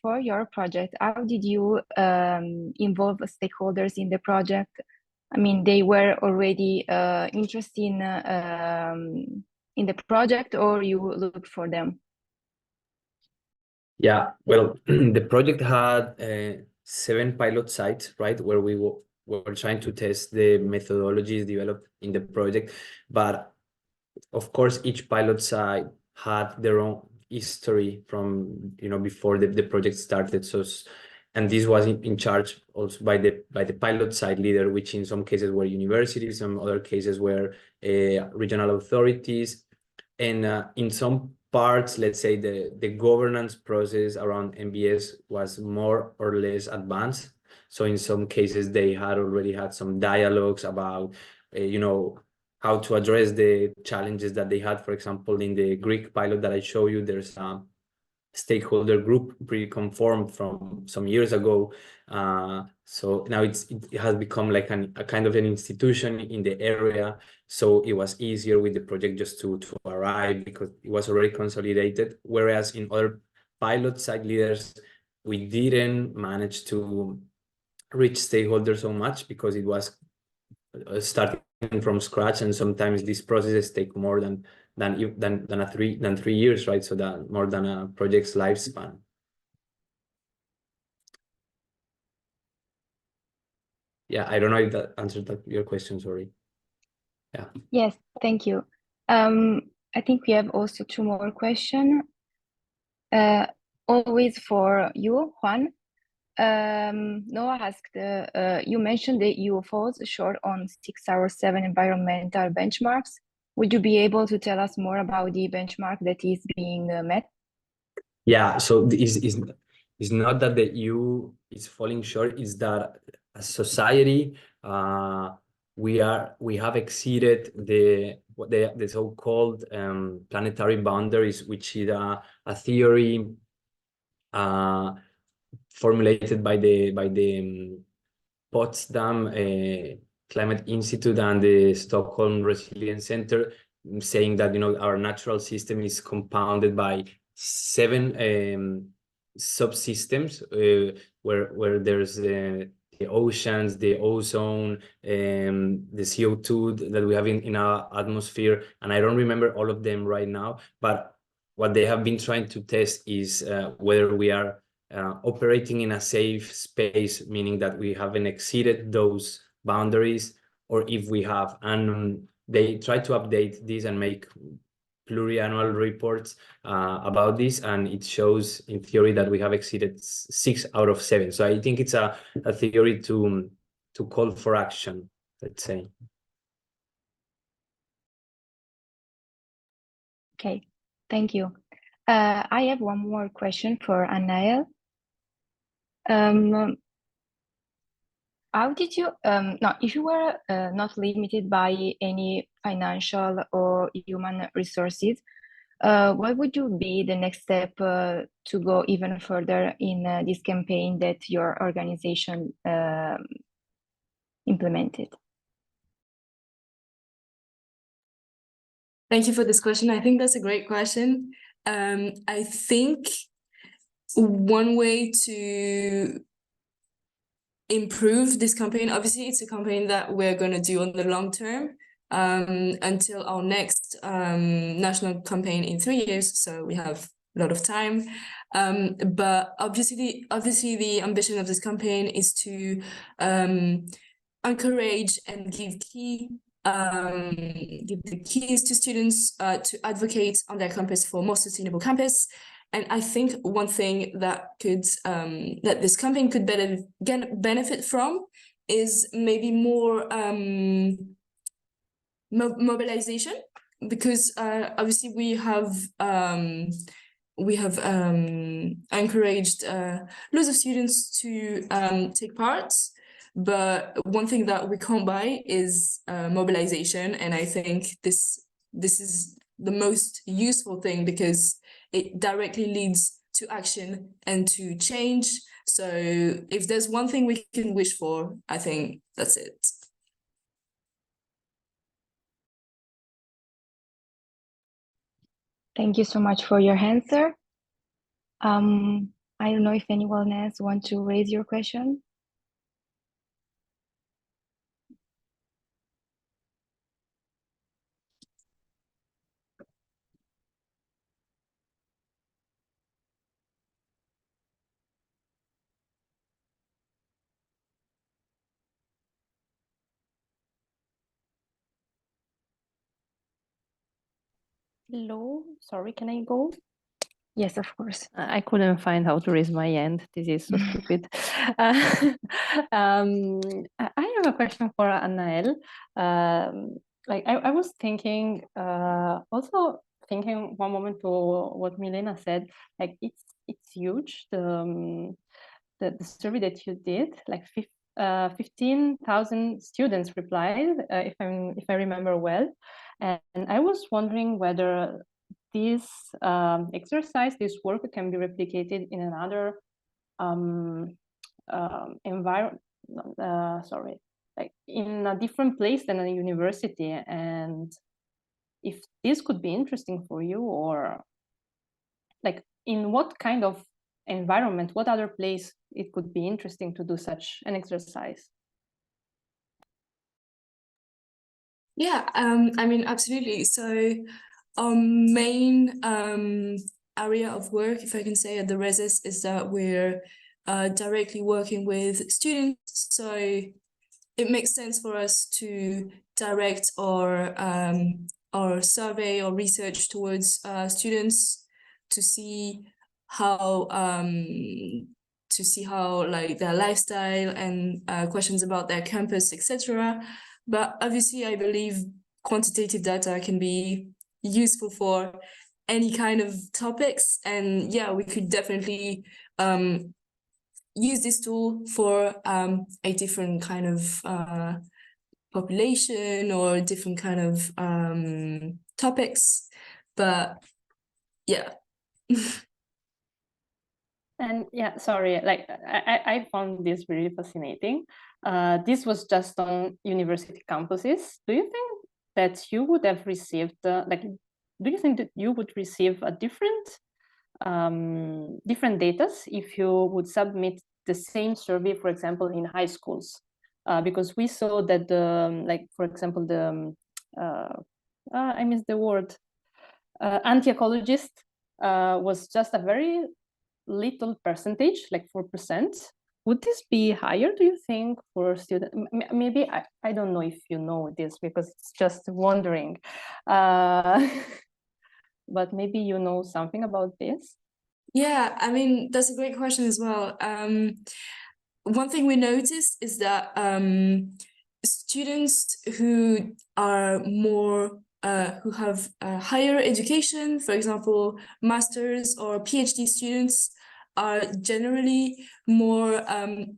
For your project, how did you involve stakeholders in the project? I mean, they were already interested in the project, or you looked for them? Yeah, well, the project had 7 pilot sites, right, where we were trying to test the methodologies developed in the project. But of course, each pilot site had their own history from, before the project started. So, and this was in charge also by the pilot site leader, which in some cases were universities, some other cases were regional authorities. And in some parts, let's say the governance process around NBS was more or less advanced. So in some cases, they had already had some dialogues about, how to address the challenges that they had. For example, in the Greek pilot that I show you, there's a stakeholder group pre-conformed from some years ago. So now it has become like a kind of an institution in the area. So it was easier with the project just to arrive because it was already consolidated. Whereas in other pilot site leaders, we didn't manage to reach stakeholders so much because it was starting from scratch, and sometimes these processes take more than 3 years, right? So that more than a project's lifespan. Yeah, I don't know if that answered your question, sorry. Yeah. Yes, thank you. I think we have also 2 more questions. Always for you, Juan. Noah asked, you mentioned that you falls short on 6 or 7 environmental benchmarks. Would you be able to tell us more about the benchmark that is being met? Yeah, so it's not that the EU is falling short, it's that as society, we have exceeded the so-called planetary boundaries, which is a theory formulated by the Potsdam Climate Institute and the Stockholm Resilience Center, saying that our natural system is compounded by 7 subsystems, where there's the oceans, the ozone, the CO2 that we have in our atmosphere, and I don't remember all of them right now. But what they have been trying to test is whether we are operating in a safe space, meaning that we haven't exceeded those boundaries, or if we have. And they try to update this and make pluriannual reports about this, and it shows in theory that we have exceeded 6 out of 7. So I think it's a theory to call for action, let's say. Okay, thank you. I have one more question for Anaëlle. How did you, if you were not limited by any financial or human resources, what would you be the next step to go even further in this campaign that your organization implemented? Thank you for this question. I think that's a great question. I think one way to improve this campaign, obviously it's a campaign that we're going to do on the long term until our next national campaign in 3 years, so we have a lot of time, but obviously the ambition of this campaign is to encourage and give the keys to students to advocate on their campus for more sustainable campus. And I think one thing that could that this campaign could benefit from is maybe more mobilization, because obviously we have encouraged loads of students to take part, but one thing that we can't buy is mobilization, and I think this is the most useful thing because it directly leads to action and to change. So if there's one thing we can wish for, I think that's it. Thank you so much for your answer. I don't know if anyone else wants to raise your question. Hello, sorry, can I go? Yes, of course. I couldn't find how to raise my hand. This is so stupid. I have a question for Anaëlle. Like I was thinking, also thinking one moment to what Milena said. Like it's huge. The survey that you did, like 15,000 students replied, if I remember well, and I was wondering whether this exercise, this work can be replicated in another environment, like in a different place than a university, and if this could be interesting for you, or like in what kind of environment, what other place it could be interesting to do such an exercise. Yeah, I mean, absolutely. So our main area of work, if I can say, at the Reses is that we're directly working with students. So it makes sense for us to direct our survey or research towards students to see how like their lifestyle and questions about their campus, etc. But obviously, I believe quantitative data can be useful for any kind of topics, and yeah, we could definitely use this tool for a different kind of population or different kind of topics. But yeah. And yeah, sorry, like I found this really fascinating. This was just on university campuses. Do you think that you would have received, do you think that you would receive a different data if you would submit the same survey, for example, in high schools? Because we saw that for example, I missed the word, anti-ecologist was just a very little percentage, like 4%. Would this be higher, do you think, for students? Maybe, I don't know if you know this, because it's just wondering. But maybe you know something about this? Yeah, I mean, that's a great question as well. One thing we noticed is that students who are more who have higher education, for example, master's or PhD students, are generally more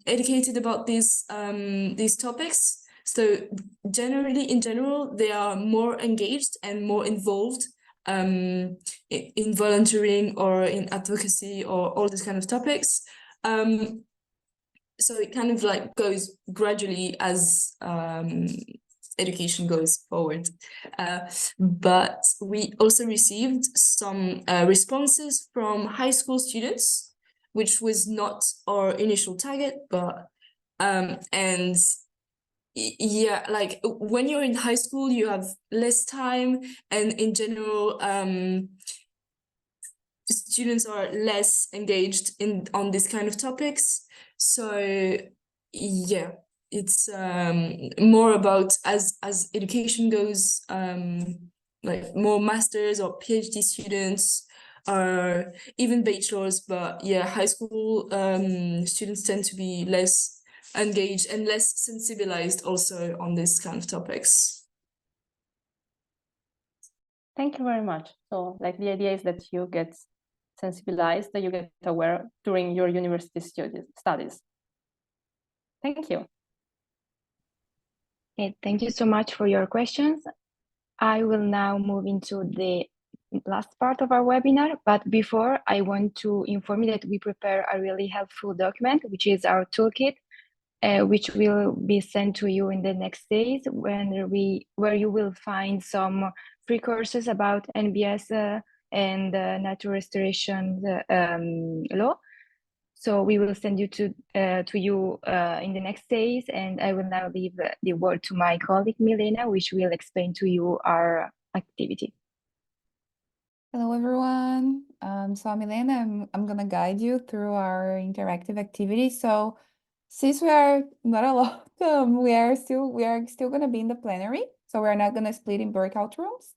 educated about these topics. So in general, they are more engaged and more involved in volunteering or in advocacy or all these kind of topics. So it kind of like goes gradually as education goes forward. But we also received some responses from high school students, which was not our initial target, but and yeah, like when you're in high school, you have less time, and in general, students are less engaged on this kind of topics. So yeah, it's more about as education goes, like more masters or PhD students, or even bachelors. But yeah, high school students tend to be less engaged and less sensibilized also on this kind of topics. Thank you very much. So like the idea is that you get sensibilized, that you get aware during your university studies. Thank you. Okay, thank you so much for your questions. I will now move into the last part of our webinar, but before I want to inform you that we prepare a really helpful document, which is our toolkit, which will be sent to you in the next days where you will find some free courses about NBS and natural restoration law. So we will send you to you in the next days, and I will now leave the word to my colleague Milena, which will explain to you our activity. Hello, everyone. So I'm Milena. I'm gonna guide you through our interactive activity. So since we are not a lot, we are still gonna be in the plenary. So we're not gonna split in breakout rooms.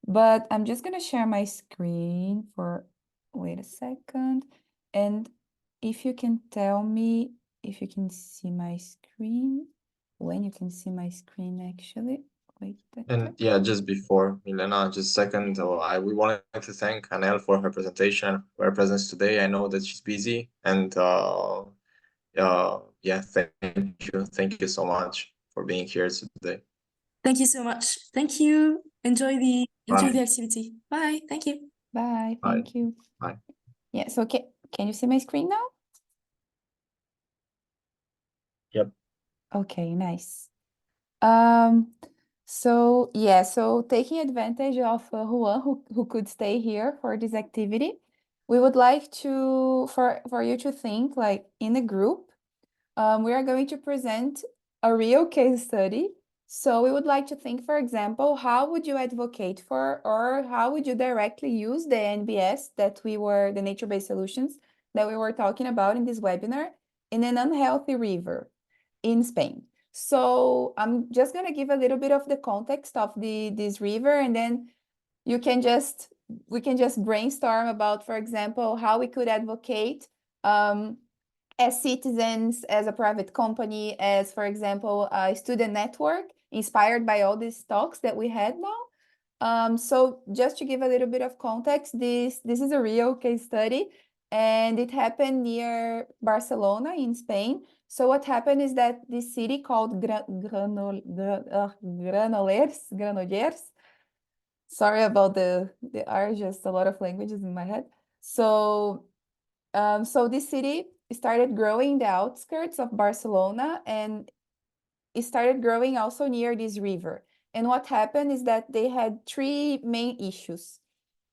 But I'm just gonna share my screen for, wait a second. And if you can tell me if you can see my screen, when you can see my screen actually. Wait a And second. yeah, just before Milena, just a second, we wanted to thank Anaëlle for her presentation, for her presence today. I know that she's busy, and yeah, thank you so much for being here today. Thank you so much. Thank you. Enjoy the Bye. activity. Bye. Thank you. Bye. Bye. Thank you. Bye. Yeah, so can you see my screen now? Yep. Okay, nice. So yeah, so taking advantage of Juan, who could stay here for this activity, we would like to for you to think like in a group. We are going to present a real case study. So we would like to think, for example, how would you advocate for, or how would you directly use the NBS the nature-based solutions that we were talking about in this webinar in an unhealthy river in Spain. So I'm just going to give a little bit of the context of this river, and then we can just brainstorm about, for example, how we could advocate as citizens, as a private company, as, for example, a student network inspired by all these talks that we had now. So just to give a little bit of context, this is a real case study, and it happened near Barcelona in Spain. So what happened is that this city called Granollers. Sorry about the R, just a lot of languages in my head. So this city started growing in the outskirts of Barcelona, and it started growing also near this river. And what happened is that they had three main issues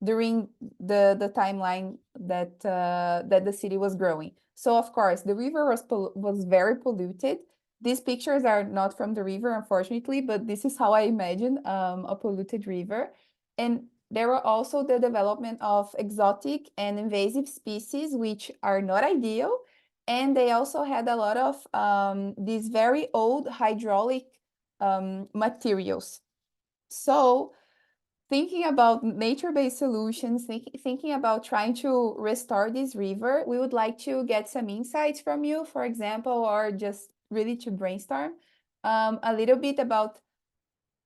during the timeline that the city was growing. So of course, the river was very polluted. These pictures are not from the river, unfortunately, but this is how I imagine a polluted river. And there were also the development of exotic and invasive species, which are not ideal. And they also had a lot of these very old hydraulic materials. So thinking about nature-based solutions, thinking about trying to restore this river, we would like to get some insights from you, for example, or just really to brainstorm a little bit about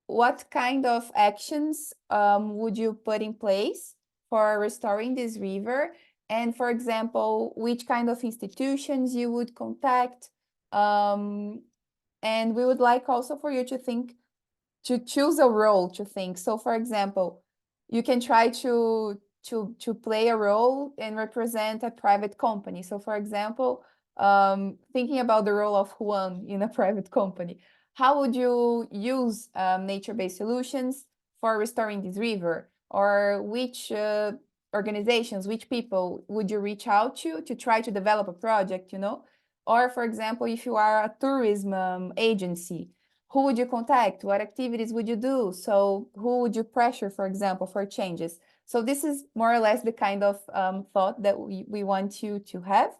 what kind of actions would you put in place for restoring this river? And for example, which kind of institutions you would contact? And we would like also for you to think, to choose a role to think. So for example, you can try to play a role and represent a private company. So for example, thinking about the role of Juan in a private company, how would you use nature-based solutions for restoring this river? Or which organizations, which people would you reach out to try to develop a project, you know? Or for example, if you are a tourism agency, who would you contact? What activities would you do? So who would you pressure, for example, for changes? So this is more or less the kind of thought that we want you to have.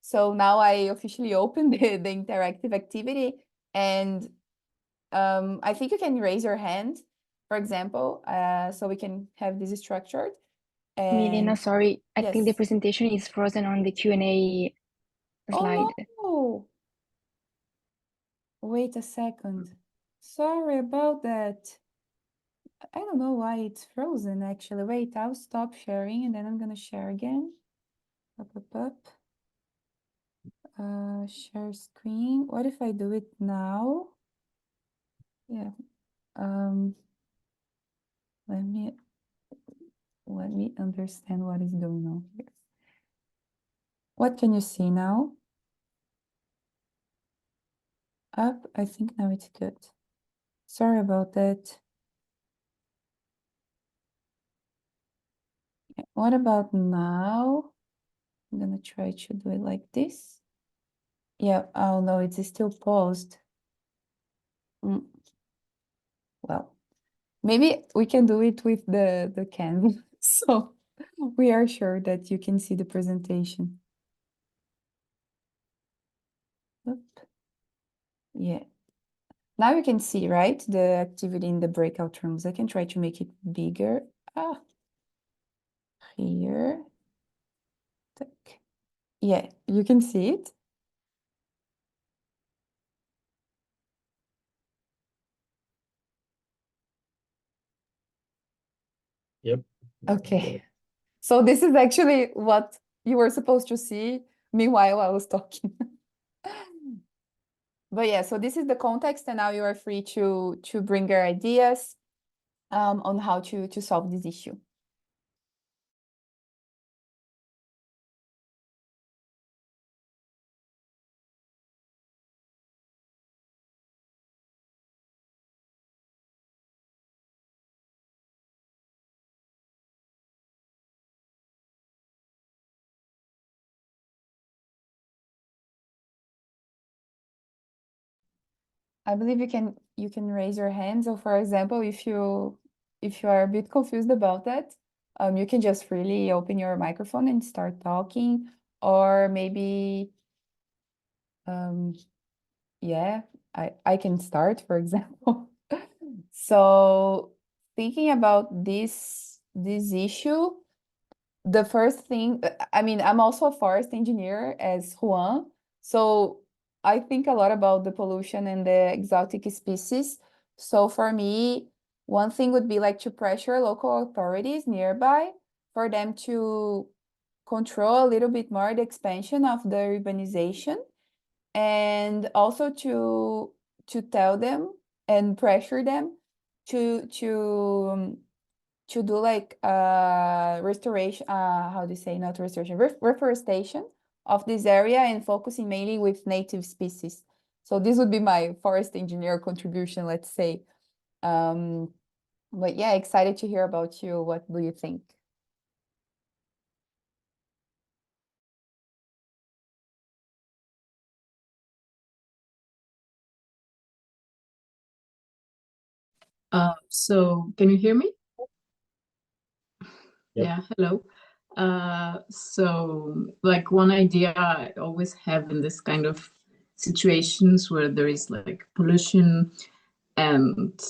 So now I officially open the interactive activity, and I think you can raise your hand, for example, so we can have this structured. Milena, And sorry, I think the yes. presentation is frozen on the Q&A slide. Oh, no. Wait a second. Sorry about that. I don't know why it's frozen, actually. Wait, I'll stop sharing and then I'm gonna share again. Share screen. What if I do it now? Yeah. Let me understand what is going on here. What can you see now? Up, I think now it's good. Sorry about that. What about now? I'm gonna try to do it like this. Yeah, oh no, it's still paused. Well, maybe we can do it with the Canva, so we are sure that you can see the presentation. Oop. Yeah. Now you can see, right, the activity in the breakout rooms. I can try to make it bigger. Here. Yeah, you can see it. Yep. Okay. So this is actually what you were supposed to see. Meanwhile, I was talking. But yeah, so this is the context, and now you are free to bring your ideas on how to solve this issue. I believe you can raise your hand. So for example, if you are a bit confused about that, you can just freely open your microphone and start talking, or maybe yeah, I can start, for example. So thinking about this issue, the first thing, I mean, I'm also a forest engineer as Juan, so I think a lot about the pollution and the exotic species. So for me, one thing would be like to pressure local authorities nearby for them to control a little bit more the expansion of the urbanization, and also to tell them and pressure them to do like restoration, how do you say, not restoration, reforestation of this area, and focusing mainly with native species. So this would be my forest engineer contribution, let's say. But yeah, excited to hear about you. What do you think? So can you hear me? Yep. Yeah, hello. So like one idea I always have in this kind of situations where there is like pollution and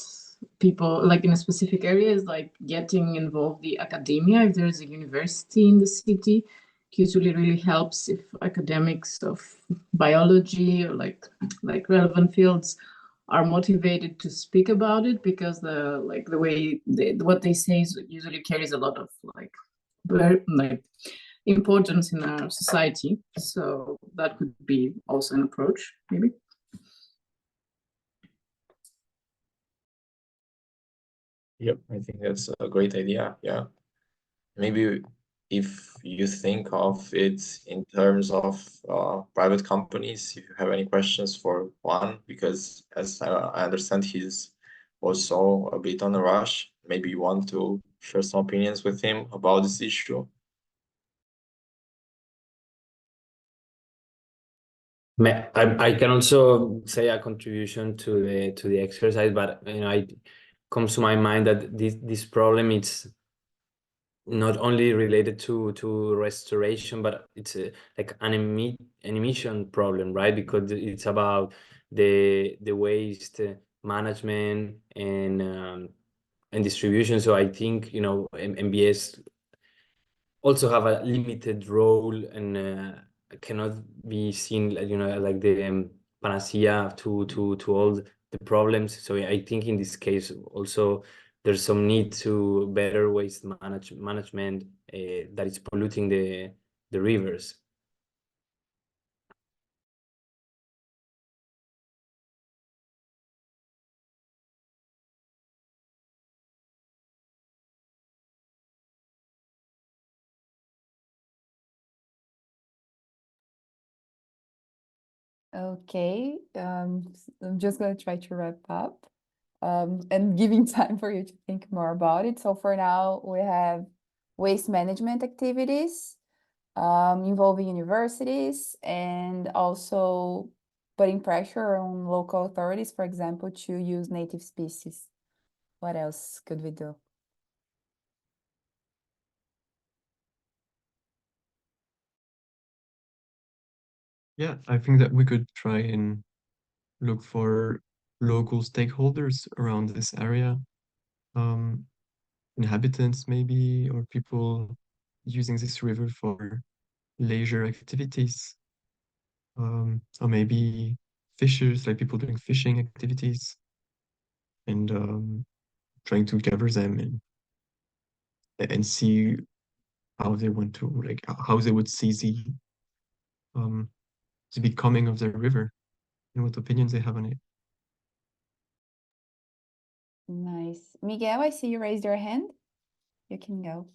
people like in a specific area is like getting involved the academia. If there's a university in the city, it usually really helps if academics of biology or like relevant fields are motivated to speak about it, because the way what they say usually carries a lot of like importance in our society. So that could be also an approach, maybe. Yep, I think that's a great idea. Yeah. Maybe if you think of it in terms of private companies, if you have any questions for Juan, because as I understand he's also a bit on a rush, maybe you want to share some opinions with him about this issue. I can also say a contribution to the exercise, but it comes to my mind that this problem is not only related to restoration, but it's like an emission problem, right? Because it's about the waste management and distribution. So I think MBS also have a limited role and cannot be seen like the panacea to all the problems. So I think in this case also there's some need to better waste management that is polluting the rivers. Okay, I'm just gonna try to wrap up and giving time for you to think more about it. So for now, we have waste management activities involving universities and also putting pressure on local authorities, for example, to use native species. What else could we do? Yeah, I think that we could try and look for local stakeholders around this area, inhabitants maybe, or people using this river for leisure activities, or maybe fishers, like people doing fishing activities, and trying to gather them and see how they want to, like how they would see the becoming of the river and what opinions they have on it. Nice. Miguel, I see you raised your hand. You can go.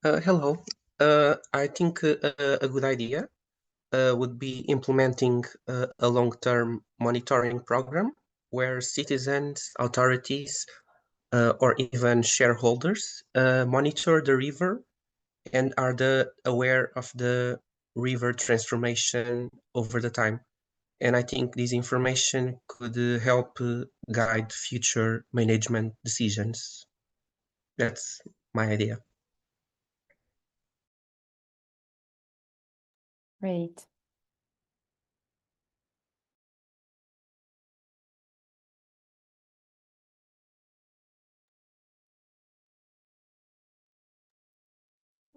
Hello. I think a good idea would be implementing a long-term monitoring program where citizens, authorities, or even shareholders monitor the river and are aware of the river transformation over the time. And I think this information could help guide future management decisions. That's my idea. Great.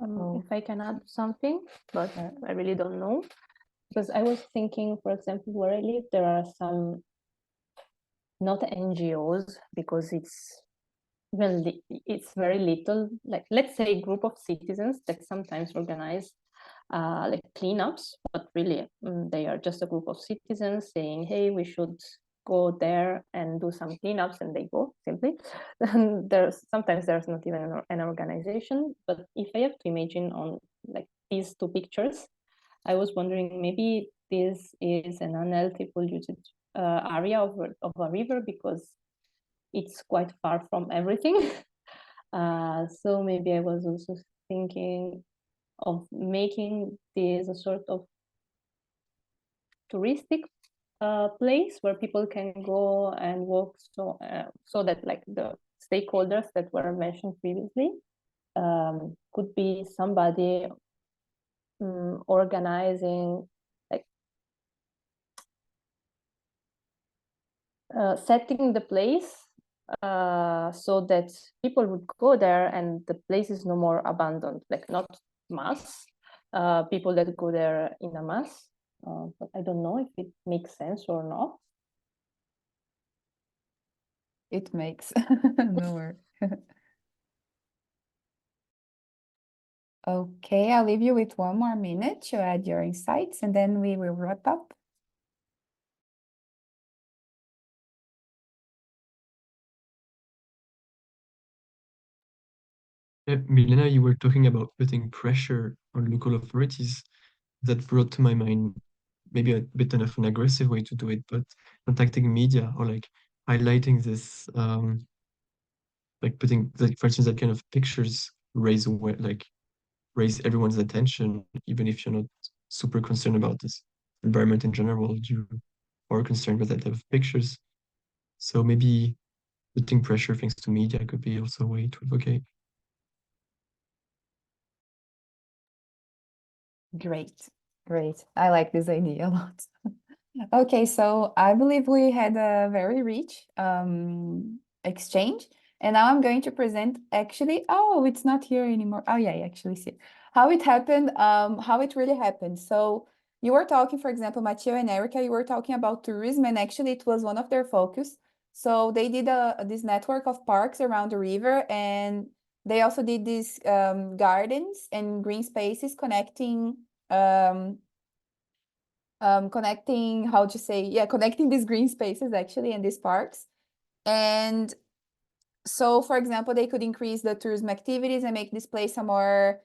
If I can add something, but I really don't know. Because I was thinking, for example, where I live, there are some not NGOs, because it's very little, like let's say a group of citizens that sometimes organize like cleanups, but really they are just a group of citizens saying, hey, we should go there and do some cleanups, and they go simply. And sometimes there's not even an organization. But if I have to imagine on like these two pictures, I was wondering maybe this is an unhealthy polluted area of a river because it's quite far from everything. So maybe I was also thinking of making this a sort of touristic place where people can go and walk, so that like the stakeholders that were mentioned previously could be somebody organizing, like setting the place so that people would go there and the place is no more abandoned, like not mass people that go there in a mass. But I don't know if it makes sense or not. It makes no worry. Okay, I'll leave you with 1 more minute to add your insights and then we will wrap up. Milena, you were talking about putting pressure on local authorities. That brought to my mind maybe a bit of an aggressive way to do it, but contacting media or like highlighting this, like putting, like, for instance, that kind of pictures raise everyone's attention, even if you're not super concerned about this environment in general, you are concerned with that type of pictures. So maybe putting pressure thanks to media could be also a way to advocate. Great. I like this idea a lot. Okay, so I believe we had a very rich exchange, and now I'm going to present actually, oh, it's not here anymore. Oh yeah, I actually see it. How it happened, how it really happened. So you were talking, for example, Mathieu and Erica, you were talking about tourism, and actually it was one of their focus. So they did this network of parks around the river, and they also did these gardens and green spaces connecting connecting these green spaces actually and these parks. And so, for example, they could increase the tourism activities and make this place a more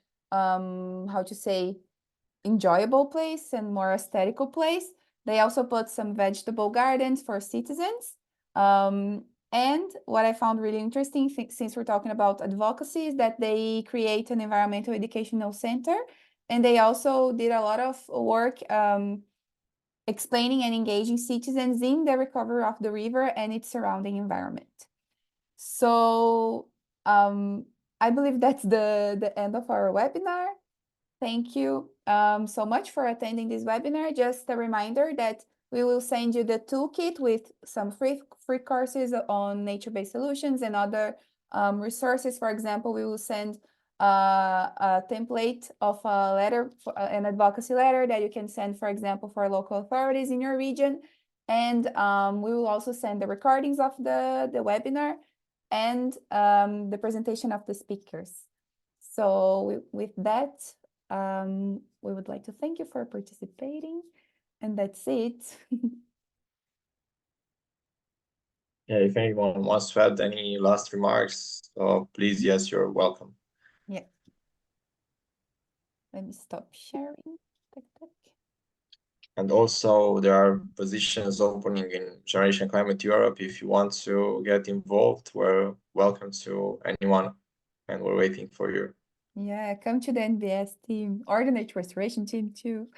enjoyable place and more aesthetical place. They also put some vegetable gardens for citizens. And what I found really interesting, since we're talking about advocacy, is that they create an environmental educational center, and they also did a lot of work explaining and engaging citizens in the recovery of the river and its surrounding environment. So I believe that's the end of our webinar. Thank you so much for attending this webinar. Just a reminder that we will send you the toolkit with some free courses on nature-based solutions and other resources. For example, we will send a template of a letter, an advocacy letter that you can send, for example, for local authorities in your region. And we will also send the recordings of the webinar and the presentation of the speakers. So with that, we would like to thank you for participating, and that's it. Yeah, if anyone wants to add any last remarks, please, yes, you're welcome. Yeah. Let me stop sharing. And also there are positions opening in Generation Climate Europe. If you want to get involved, we're welcome to anyone, and we're waiting for you. Yeah, come to the NBS team or the nature restoration team too.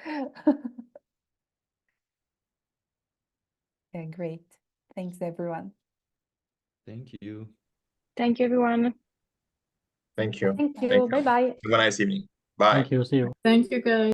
Yeah, great. Thanks, everyone. Thank you. Thank you, everyone. Thank you. Thank you. Bye-bye. Have a nice evening. Bye. Thank you. See you. Thank you, guys.